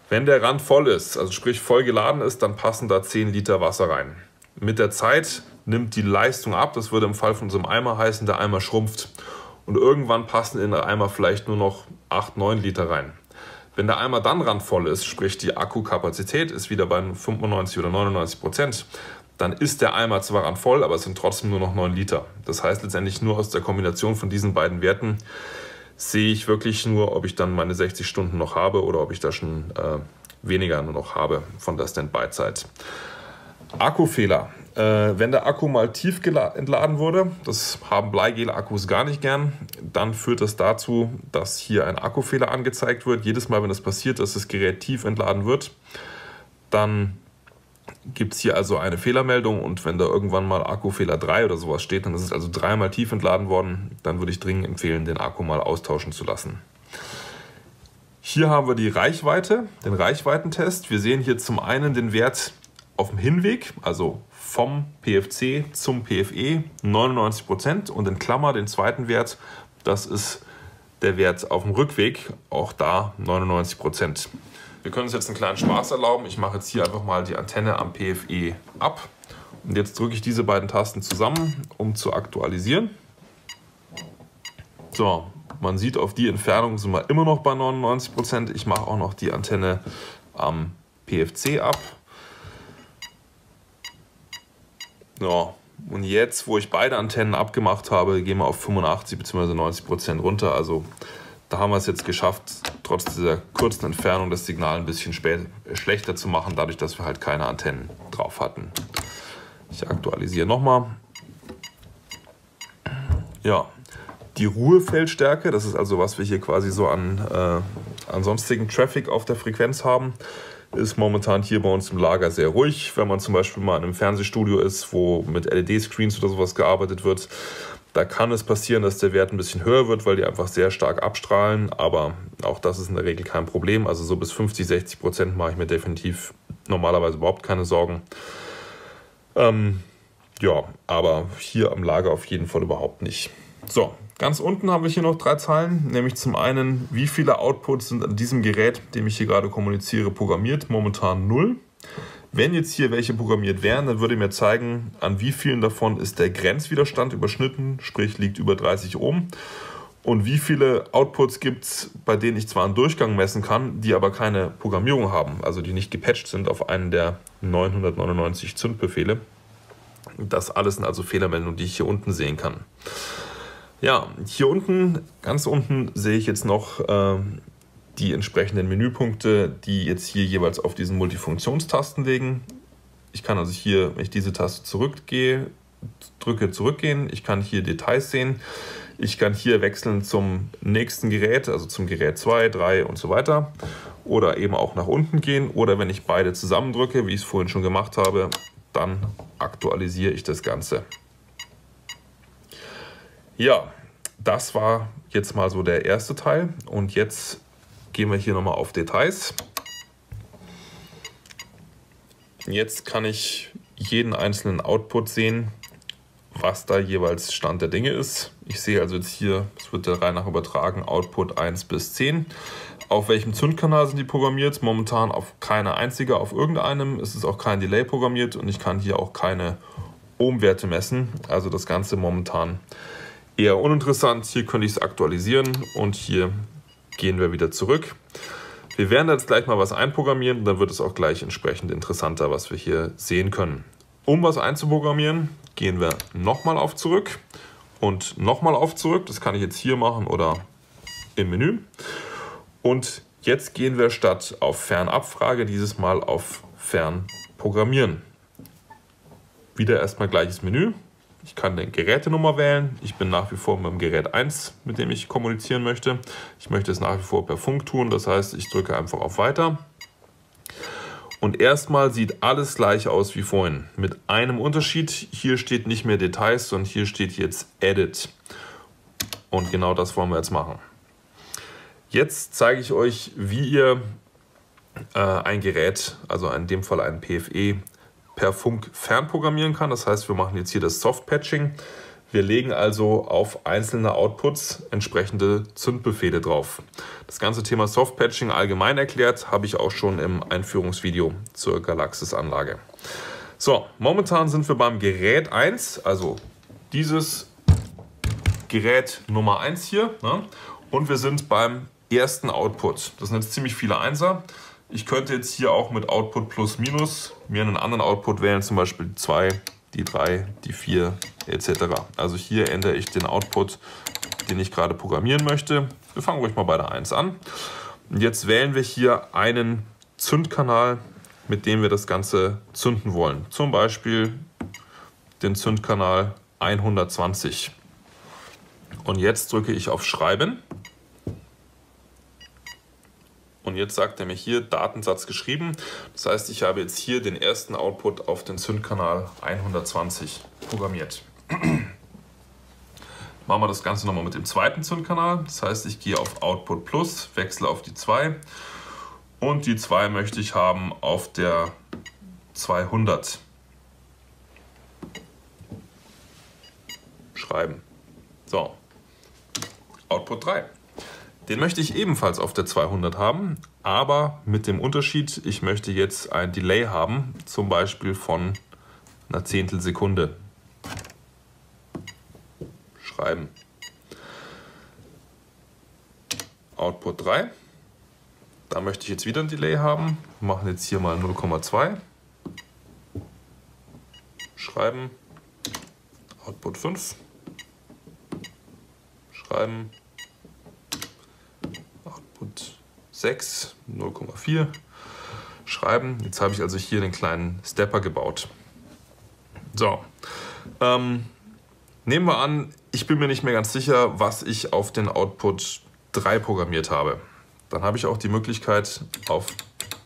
Wenn der Rand voll ist, also sprich voll geladen ist, dann passen da 10 Liter Wasser rein. Mit der Zeit nimmt die Leistung ab, das würde im Fall von so einem Eimer heißen, der Eimer schrumpft. Und irgendwann passen in den Eimer vielleicht nur noch 8, 9 Liter rein. Wenn der Eimer dann randvoll ist, sprich die Akkukapazität ist wieder bei 95 oder 99%, dann ist der Eimer zwar randvoll, aber es sind trotzdem nur noch 9 Liter. Das heißt letztendlich nur aus der Kombination von diesen beiden Werten sehe ich wirklich nur, ob ich dann meine 60 Stunden noch habe oder ob ich da schon weniger nur noch habe von der Standby-Zeit. Akkufehler. Wenn der Akku mal tief entladen wurde, das haben Bleigel-Akkus gar nicht gern, dann führt das dazu, dass hier ein Akkufehler angezeigt wird. Jedes Mal, wenn das passiert, dass das Gerät tief entladen wird, dann gibt es hier also eine Fehlermeldung, und wenn da irgendwann mal Akkufehler 3 oder sowas steht, dann ist es also 3-mal tief entladen worden, dann würde ich dringend empfehlen, den Akku mal austauschen zu lassen. Hier haben wir die Reichweite, den Reichweitentest. Wir sehen hier zum einen den Wert auf dem Hinweg, also vom PFC zum PFE 99%, und in Klammer den zweiten Wert, das ist der Wert auf dem Rückweg, auch da 99%. Wir können uns jetzt einen kleinen Spaß erlauben. Ich mache jetzt hier einfach mal die Antenne am PFE ab, und jetzt drücke ich diese beiden Tasten zusammen, um zu aktualisieren. So, man sieht, auf die Entfernung sind wir immer noch bei 99%. Ich mache auch noch die Antenne am PFC ab. Ja, und jetzt, wo ich beide Antennen abgemacht habe, gehen wir auf 85 bzw. 90% runter. Also da haben wir es jetzt geschafft, trotz dieser kurzen Entfernung das Signal ein bisschen schlechter zu machen, dadurch, dass wir halt keine Antennen drauf hatten. Ich aktualisiere nochmal. Ja, die Ruhefeldstärke, das ist also, was wir hier quasi so an sonstigen Traffic auf der Frequenz haben, ist momentan hier bei uns im Lager sehr ruhig. Wenn man zum Beispiel mal in einem Fernsehstudio ist, wo mit LED-Screens oder sowas gearbeitet wird, da kann es passieren, dass der Wert ein bisschen höher wird, weil die einfach sehr stark abstrahlen, aber auch das ist in der Regel kein Problem. Also so bis 50-60% mache ich mir definitiv normalerweise überhaupt keine Sorgen. Ja, aber hier am Lager auf jeden Fall überhaupt nicht. So, ganz unten haben wir hier noch 3 Zahlen, nämlich zum einen, wie viele Outputs sind an diesem Gerät, mit dem ich hier gerade kommuniziere, programmiert. Momentan 0. Wenn jetzt hier welche programmiert wären, dann würde mir zeigen, an wie vielen davon ist der Grenzwiderstand überschnitten, sprich liegt über 30 Ohm. Und wie viele Outputs gibt es, bei denen ich zwar einen Durchgang messen kann, die aber keine Programmierung haben, also die nicht gepatcht sind auf einen der 999 Zündbefehle. Das alles sind also Fehlermeldungen, die ich hier unten sehen kann. Ja, hier unten, ganz unten, sehe ich jetzt noch die entsprechenden Menüpunkte, die jetzt hier jeweils auf diesen Multifunktionstasten liegen. Ich kann also hier, wenn ich diese Taste drücke, zurückgehen. Ich kann hier Details sehen. Ich kann hier wechseln zum nächsten Gerät, also zum Gerät 2, 3 und so weiter. oder eben auch nach unten gehen. Oder wenn ich beide zusammendrücke, wie ich es vorhin schon gemacht habe, dann aktualisiere ich das Ganze. Ja, das war jetzt mal so der erste Teil. Und jetzt gehen wir hier nochmal auf Details. Jetzt kann ich jeden einzelnen Output sehen, was da jeweils Stand der Dinge ist. Ich sehe also jetzt hier, es wird der Reihe nach übertragen, Output 1 bis 10. Auf welchem Zündkanal sind die programmiert? Momentan auf keine einzige, auf irgendeinem. Es ist auch kein Delay programmiert und ich kann hier auch keine Ohmwerte messen. Also das Ganze momentan eher uninteressant. Hier könnte ich es aktualisieren und hier gehen wir wieder zurück. Wir werden jetzt gleich mal was einprogrammieren und dann wird es auch gleich entsprechend interessanter, was wir hier sehen können. Um was einzuprogrammieren, gehen wir nochmal auf Zurück und nochmal auf Zurück. Das kann ich jetzt hier machen oder im Menü. Und jetzt gehen wir statt auf Fernabfrage dieses Mal auf Fernprogrammieren. Wieder erstmal gleiches Menü. Ich kann die Gerätenummer wählen. Ich bin nach wie vor mit dem Gerät 1, mit dem ich kommunizieren möchte. Ich möchte es nach wie vor per Funk tun. Das heißt, ich drücke einfach auf Weiter. Und erstmal sieht alles gleich aus wie vorhin. Mit einem Unterschied. Hier steht nicht mehr Details, sondern hier steht jetzt Edit. Und genau das wollen wir jetzt machen. Jetzt zeige ich euch, wie ihr ein Gerät, also in dem Fall ein PFE, per Funk fernprogrammieren kann. Das heißt, wir machen jetzt hier das Soft-Patching. Wir legen also auf einzelne Outputs entsprechende Zündbefehle drauf. Das ganze Thema Soft-Patching allgemein erklärt, habe ich auch schon im Einführungsvideo zur Galaxis-Anlage. So, momentan sind wir beim Gerät 1, also dieses Gerät Nummer 1 hier, ne? Und wir sind beim ersten Output. Das sind jetzt ziemlich viele Einser. Ich könnte jetzt hier auch mit Output plus minus mir einen anderen Output wählen, zum Beispiel die 2, die 3, die 4 etc. Also hier ändere ich den Output, den ich gerade programmieren möchte. Wir fangen ruhig mal bei der 1 an. Und jetzt wählen wir hier einen Zündkanal, mit dem wir das Ganze zünden wollen. Zum Beispiel den Zündkanal 120. Und jetzt drücke ich auf Schreiben. Und jetzt sagt er mir hier Datensatz geschrieben. Das heißt, ich habe jetzt hier den ersten Output auf den Zündkanal 120 programmiert. Machen wir das Ganze nochmal mit dem zweiten Zündkanal. Das heißt, ich gehe auf Output Plus, wechsle auf die 2. Und die 2 möchte ich haben auf der 200. Schreiben. So, Output 3. Den möchte ich ebenfalls auf der 200 haben, aber mit dem Unterschied, ich möchte jetzt ein Delay haben, zum Beispiel von einer Zehntelsekunde. Schreiben. Output 3. Da möchte ich jetzt wieder ein Delay haben. Wir machen jetzt hier mal 0,2. Schreiben. Output 5. Schreiben. 6, 0,4, schreiben. Jetzt habe ich also hier einen kleinen Stepper gebaut. So, nehmen wir an, ich bin mir nicht mehr ganz sicher, was ich auf den Output 3 programmiert habe. Dann habe ich auch die Möglichkeit, auf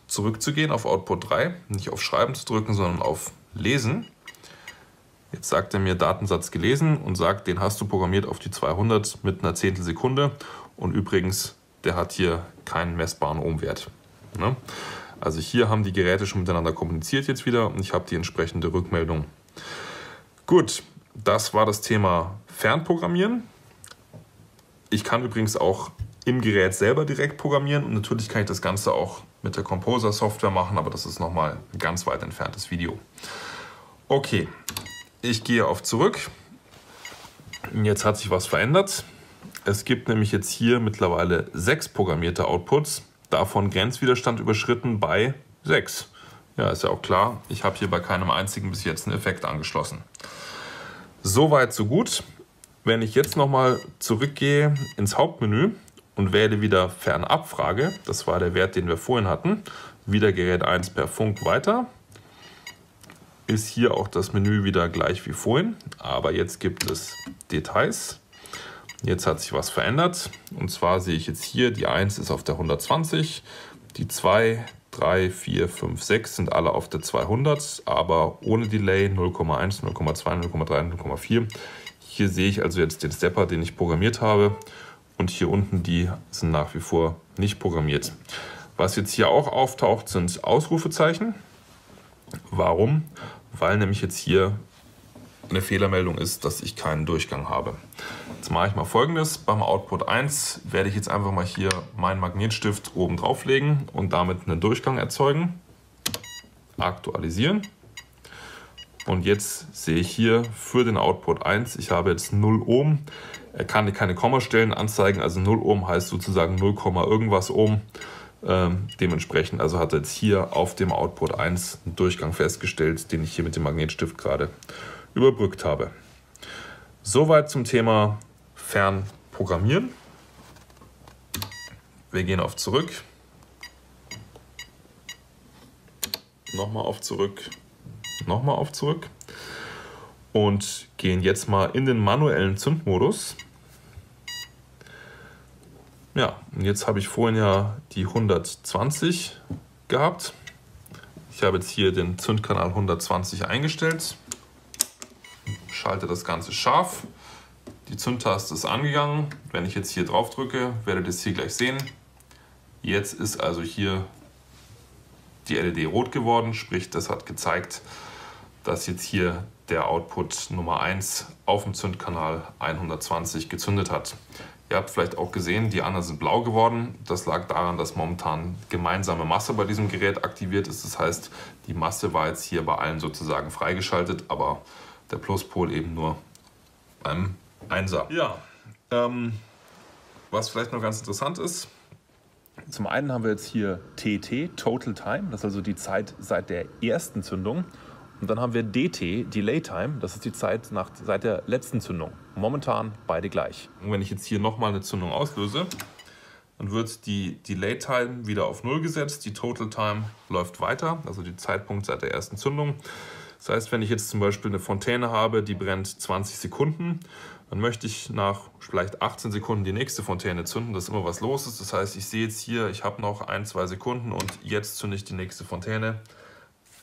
zurückzugehen, auf Output 3, nicht auf Schreiben zu drücken, sondern auf Lesen. Jetzt sagt er mir Datensatz gelesen und sagt, den hast du programmiert auf die 200 mit einer Zehntelsekunde. Und übrigens, der hat hier keinen messbaren Ohmwert. Ne? Also hier haben die Geräte schon miteinander kommuniziert jetzt wieder und ich habe die entsprechende Rückmeldung. Gut, das war das Thema Fernprogrammieren. Ich kann übrigens auch im Gerät selber direkt programmieren und natürlich kann ich das Ganze auch mit der Composer-Software machen, aber das ist nochmal ein ganz weit entferntes Video. Okay, ich gehe auf Zurück. Jetzt hat sich was verändert. Es gibt nämlich jetzt hier mittlerweile 6 programmierte Outputs, davon Grenzwiderstand überschritten bei 6. Ja, ist ja auch klar, ich habe hier bei keinem einzigen bis jetzt einen Effekt angeschlossen. Soweit, so gut. Wenn ich jetzt nochmal zurückgehe ins Hauptmenü und wähle wieder Fernabfrage, das war der Wert, den wir vorhin hatten, wieder Gerät 1 per Funk weiter, ist hier auch das Menü wieder gleich wie vorhin, aber jetzt gibt es Details. Jetzt hat sich was verändert und zwar sehe ich jetzt hier, die 1 ist auf der 120, Die 2, 3, 4, 5, 6 sind alle auf der 200, aber ohne Delay 0,1, 0,2, 0,3, 0,4. Hier sehe ich also jetzt den Stepper, den ich programmiert habe. Und hier unten, die sind nach wie vor nicht programmiert. Was jetzt hier auch auftaucht, sind Ausrufezeichen. Warum? Weil nämlich jetzt hier eine Fehlermeldung ist, dass ich keinen Durchgang habe. Jetzt mache ich mal Folgendes. Beim Output 1 werde ich jetzt einfach mal hier meinen Magnetstift oben drauflegen und damit einen Durchgang erzeugen. Aktualisieren. Und jetzt sehe ich hier für den Output 1, ich habe jetzt 0 Ohm. Er kann keine Kommastellen anzeigen, also 0 Ohm heißt sozusagen 0, irgendwas Ohm. Dementsprechend also hat er jetzt hier auf dem Output 1 einen Durchgang festgestellt, den ich hier mit dem Magnetstift gerade überbrückt habe. Soweit zum Thema Fernprogrammieren. Wir gehen auf Zurück. Nochmal auf Zurück. Nochmal auf Zurück. Und gehen jetzt mal in den manuellen Zündmodus. Ja, und jetzt habe ich vorhin ja die 120 gehabt. Ich habe jetzt hier den Zündkanal 120 eingestellt. Schalte das Ganze scharf. Die Zündtaste ist angegangen. Wenn ich jetzt hier drauf drücke, werdet ihr es hier gleich sehen. Jetzt ist also hier die LED rot geworden, sprich das hat gezeigt, dass jetzt hier der Output Nummer 1 auf dem Zündkanal 120 gezündet hat. Ihr habt vielleicht auch gesehen, die anderen sind blau geworden. Das lag daran, dass momentan gemeinsame Masse bei diesem Gerät aktiviert ist. Das heißt, die Masse war jetzt hier bei allen sozusagen freigeschaltet, aber der Pluspol eben nur beim 1er. Ja, was vielleicht noch ganz interessant ist, zum einen haben wir jetzt hier TT, Total Time, das ist also die Zeit seit der ersten Zündung. Und dann haben wir DT, Delay Time, das ist die Zeit seit der letzten Zündung. Momentan beide gleich. Und wenn ich jetzt hier nochmal eine Zündung auslöse, dann wird die Delay Time wieder auf 0 gesetzt, die Total Time läuft weiter, also die Zeitpunkt seit der ersten Zündung. Das heißt, wenn ich jetzt zum Beispiel eine Fontäne habe, die brennt 20 Sekunden, dann möchte ich nach vielleicht 18 Sekunden die nächste Fontäne zünden, dass immer was los ist. Das heißt, ich sehe jetzt hier, ich habe noch 1, 2 Sekunden und jetzt zünde ich die nächste Fontäne,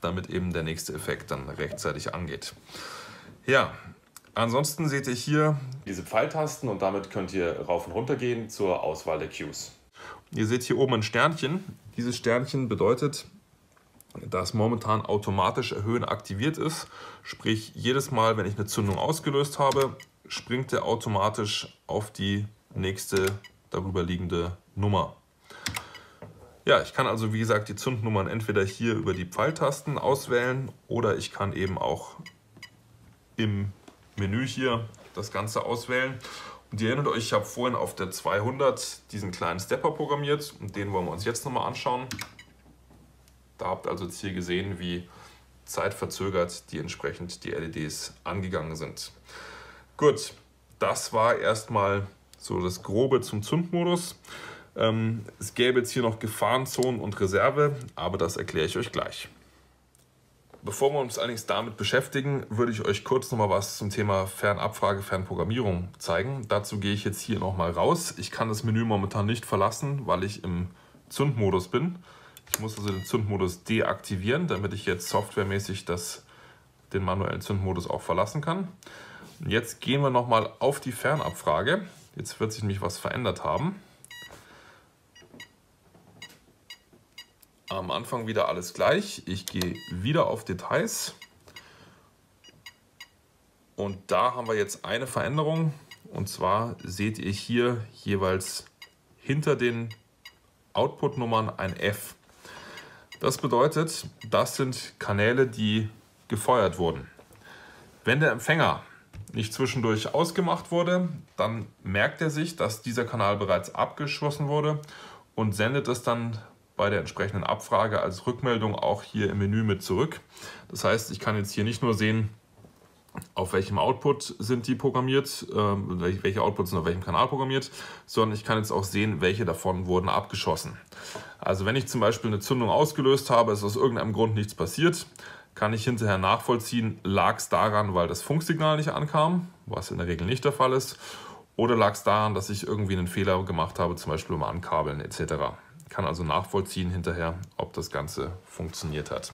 damit eben der nächste Effekt dann rechtzeitig angeht. Ja, ansonsten seht ihr hier diese Pfeiltasten und damit könnt ihr rauf und runter gehen zur Auswahl der Cues. Ihr seht hier oben ein Sternchen. Dieses Sternchen bedeutet, dass momentan automatisch Erhöhen aktiviert ist. Sprich, jedes Mal, wenn ich eine Zündung ausgelöst habe, springt er automatisch auf die nächste darüber liegende Nummer. Ja, ich kann also wie gesagt die Zündnummern entweder hier über die Pfeiltasten auswählen oder ich kann eben auch im Menü hier das Ganze auswählen. Und ihr erinnert euch, ich habe vorhin auf der 200 diesen kleinen Stepper programmiert und den wollen wir uns jetzt nochmal anschauen. Da habt ihr also jetzt hier gesehen, wie zeitverzögert die entsprechend die LEDs angegangen sind. Gut, das war erstmal so das Grobe zum Zündmodus. Es gäbe jetzt hier noch Gefahrenzonen und Reserve, aber das erkläre ich euch gleich. Bevor wir uns allerdings damit beschäftigen, würde ich euch kurz noch mal was zum Thema Fernabfrage, Fernprogrammierung zeigen. Dazu gehe ich jetzt hier noch mal raus. Ich kann das Menü momentan nicht verlassen, weil ich im Zündmodus bin. Ich muss also den Zündmodus deaktivieren, damit ich jetzt softwaremäßig den manuellen Zündmodus auch verlassen kann. Und jetzt gehen wir noch mal auf die Fernabfrage. Jetzt wird sich nämlich was verändert haben. Am Anfang wieder alles gleich. Ich gehe wieder auf Details. Und da haben wir jetzt eine Veränderung. Und zwar seht ihr hier jeweils hinter den Output-Nummern ein F. Das bedeutet, das sind Kanäle, die gefeuert wurden. Wenn der Empfänger nicht zwischendurch ausgemacht wurde, dann merkt er sich, dass dieser Kanal bereits abgeschossen wurde und sendet es dann bei der entsprechenden Abfrage als Rückmeldung auch hier im Menü mit zurück. Das heißt, ich kann jetzt hier nicht nur sehen, auf welchem Output sind die programmiert, welche Outputs sind auf welchem Kanal programmiert, sondern ich kann jetzt auch sehen, welche davon wurden abgeschossen. Also wenn ich zum Beispiel eine Zündung ausgelöst habe, ist aus irgendeinem Grund nichts passiert, kann ich hinterher nachvollziehen, lag es daran, weil das Funksignal nicht ankam, was in der Regel nicht der Fall ist, oder lag es daran, dass ich irgendwie einen Fehler gemacht habe, zum Beispiel beim Ankabeln etc. kann also nachvollziehen hinterher, ob das Ganze funktioniert hat.